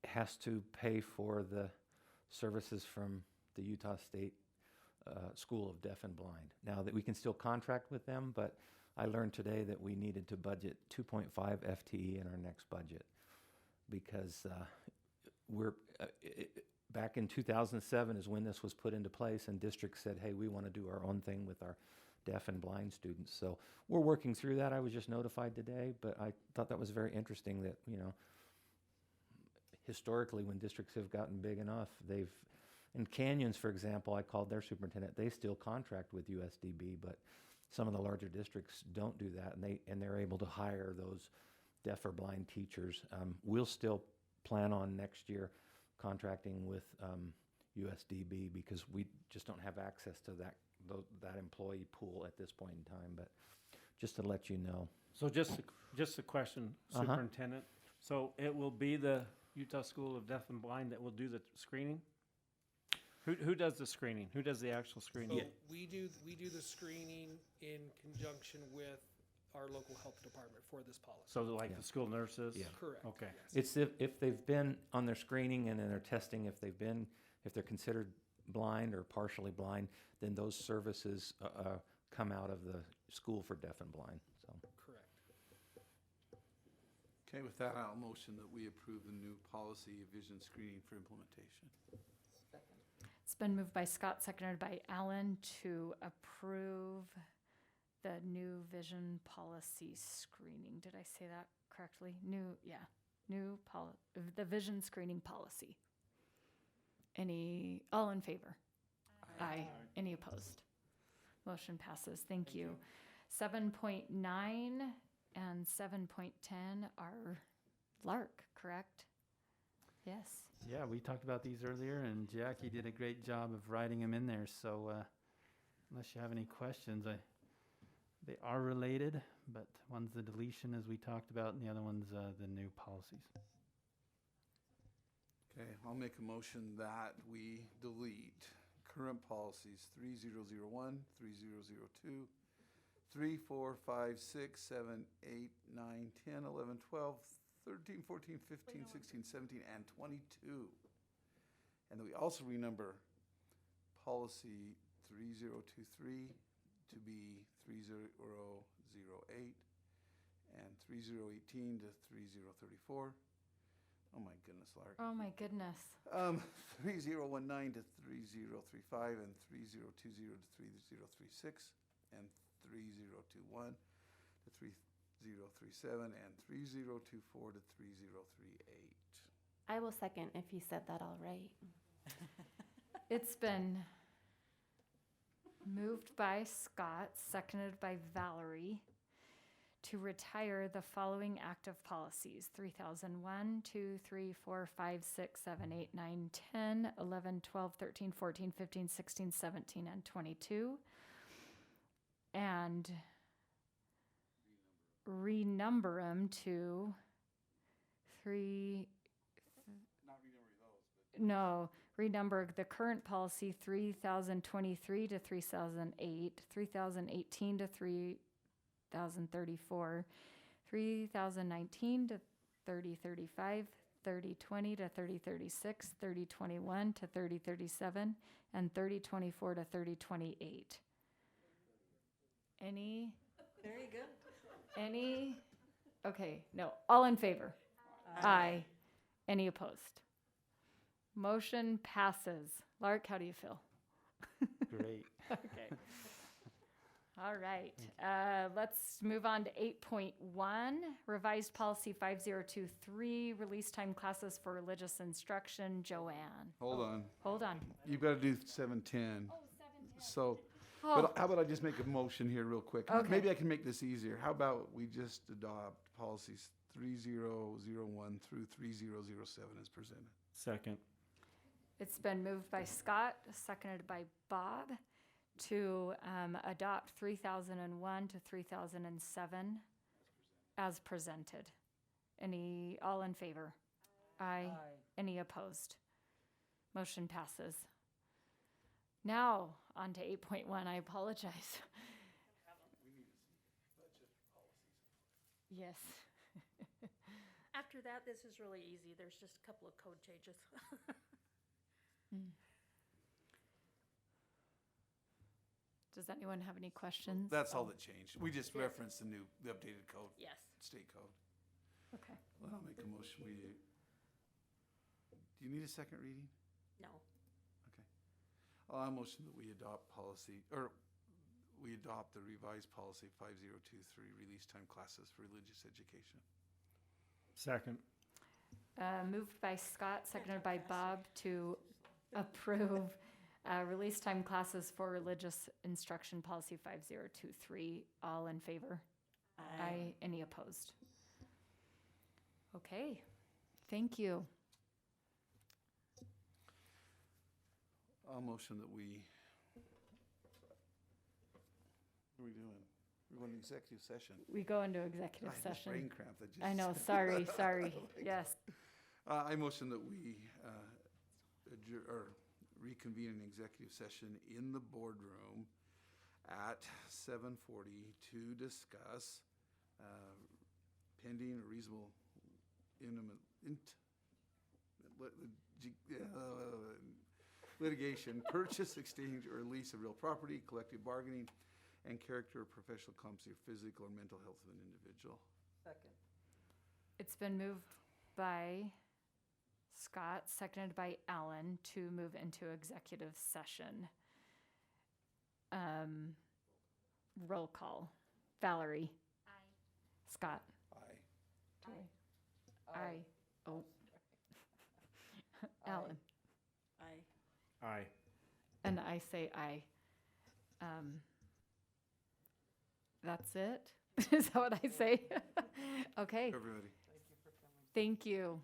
has to pay for the services from the Utah State School of Deaf and Blind. Now that we can still contract with them, but I learned today that we needed to budget 2.5 FTE in our next budget because back in 2007 is when this was put into place, and districts said, hey, we want to do our own thing with our deaf and blind students. So we're working through that. I was just notified today, but I thought that was very interesting that, historically when districts have gotten big enough, in Canyons, for example, I called their superintendent. They still contract with USDB, but some of the larger districts don't do that, and they're able to hire those deaf or blind teachers. We'll still plan on next year contracting with USDB because we just don't have access to that employee pool at this point in time, but just to let you know. So just a question, Superintendent. So it will be the Utah School of Deaf and Blind that will do the screening? Who does the screening? Who does the actual screening? So we do the screening in conjunction with our local health department for this policy. So like the school nurses? Yeah. Correct. Okay. It's if they've been on their screening and then they're testing, if they're considered blind or partially blind, then those services come out of the School for Deaf and Blind. So. Correct. Okay, with that, I'll motion that we approve the new policy of vision screening for implementation. It's been moved by Scott, seconded by Alan to approve the new vision policy screening. Did I say that correctly? The vision screening policy. All in favor? Aye. Any opposed? Motion passes. Thank you. 7.9 and 7.10 are LARC, correct? Yes. Yeah, we talked about these earlier, and Jackie did a great job of writing them in there. So unless you have any questions, they are related, but one's the deletion, as we talked about, and the other one's the new policies. Okay, I'll make a motion that we delete current policies 3001, 3002, 3, 4, 5, 6, 7, 8, 9, 10, 11, 12, 13, 14, 15, 16, 17, and 22. And that we also renumber policy 3023 to be 3008 and 3018 to 3034. Oh my goodness, Lark. Oh my goodness. 3019 to 3035 and 3020 to 3036 and 3021 to 3037 and 3024 to 3038. I will second if you said that all right. It's been moved by Scott, seconded by Valerie, to retire the following active policies: 3001, 2, 3, 4, 5, 6, 7, 8, 9, 10, 11, 12, 13, 14, 15, 16, 17, and 22. And renumber them to renumber the current policy 3023 to 3008, 3018 to 3034, 3019 to 3035, 3020 to 3036, 3021 to 3037, and 3024 to 3028. Any? Very good. Any? Okay, no. All in favor? Aye. Any opposed? Motion passes. Lark, how do you feel? Great. Okay. All right. Let's move on to 8.1, revised policy 5023, release time classes for religious instruction. Joanne. Hold on. Hold on. You've got to do 710. Oh, 710. So, Oh. but how about I just make a motion here real quick? Okay. Maybe I can make this easier. How about we just adopt policies 3001 through 3007 as presented? Second. It's been moved by Scott, seconded by Bob, to adopt 3001 to 3007 as presented. All in favor? Aye. Any opposed? Motion passes. Now, on to 8.1. I apologize. Yes. After that, this is really easy. There's just a couple of code changes. Does anyone have any questions? That's all that changed. We just referenced the updated code. Yes. State code. Okay. Well, I'll make a motion. Do you need a second reading? No. Okay. I'll motion that we adopt the revised policy 5023, release time classes for religious education. Second. Moved by Scott, seconded by Bob to approve release time classes for religious instruction policy 5023. All in favor? Aye. Any opposed? Okay. Thank you. I'll motion that we, what are we doing? We're going to executive session. We go into executive I had this session. brain cramp that just. I know, sorry. Yes. I motion that we reconvene an executive session in the boardroom at 7:40 to discuss pending or reasonable litigation, purchase, exchange, or lease of real property, collective bargaining, and character or professional competency or physical or mental health of an individual. Second. It's been moved by Scott, seconded by Alan, to move into executive session. Roll call. Valerie. Aye. Scott. Aye. Joy. Aye. Oh. Alan. Aye. Aye. And I say aye. That's it? Is that what I say? Okay. Everybody. Thank you.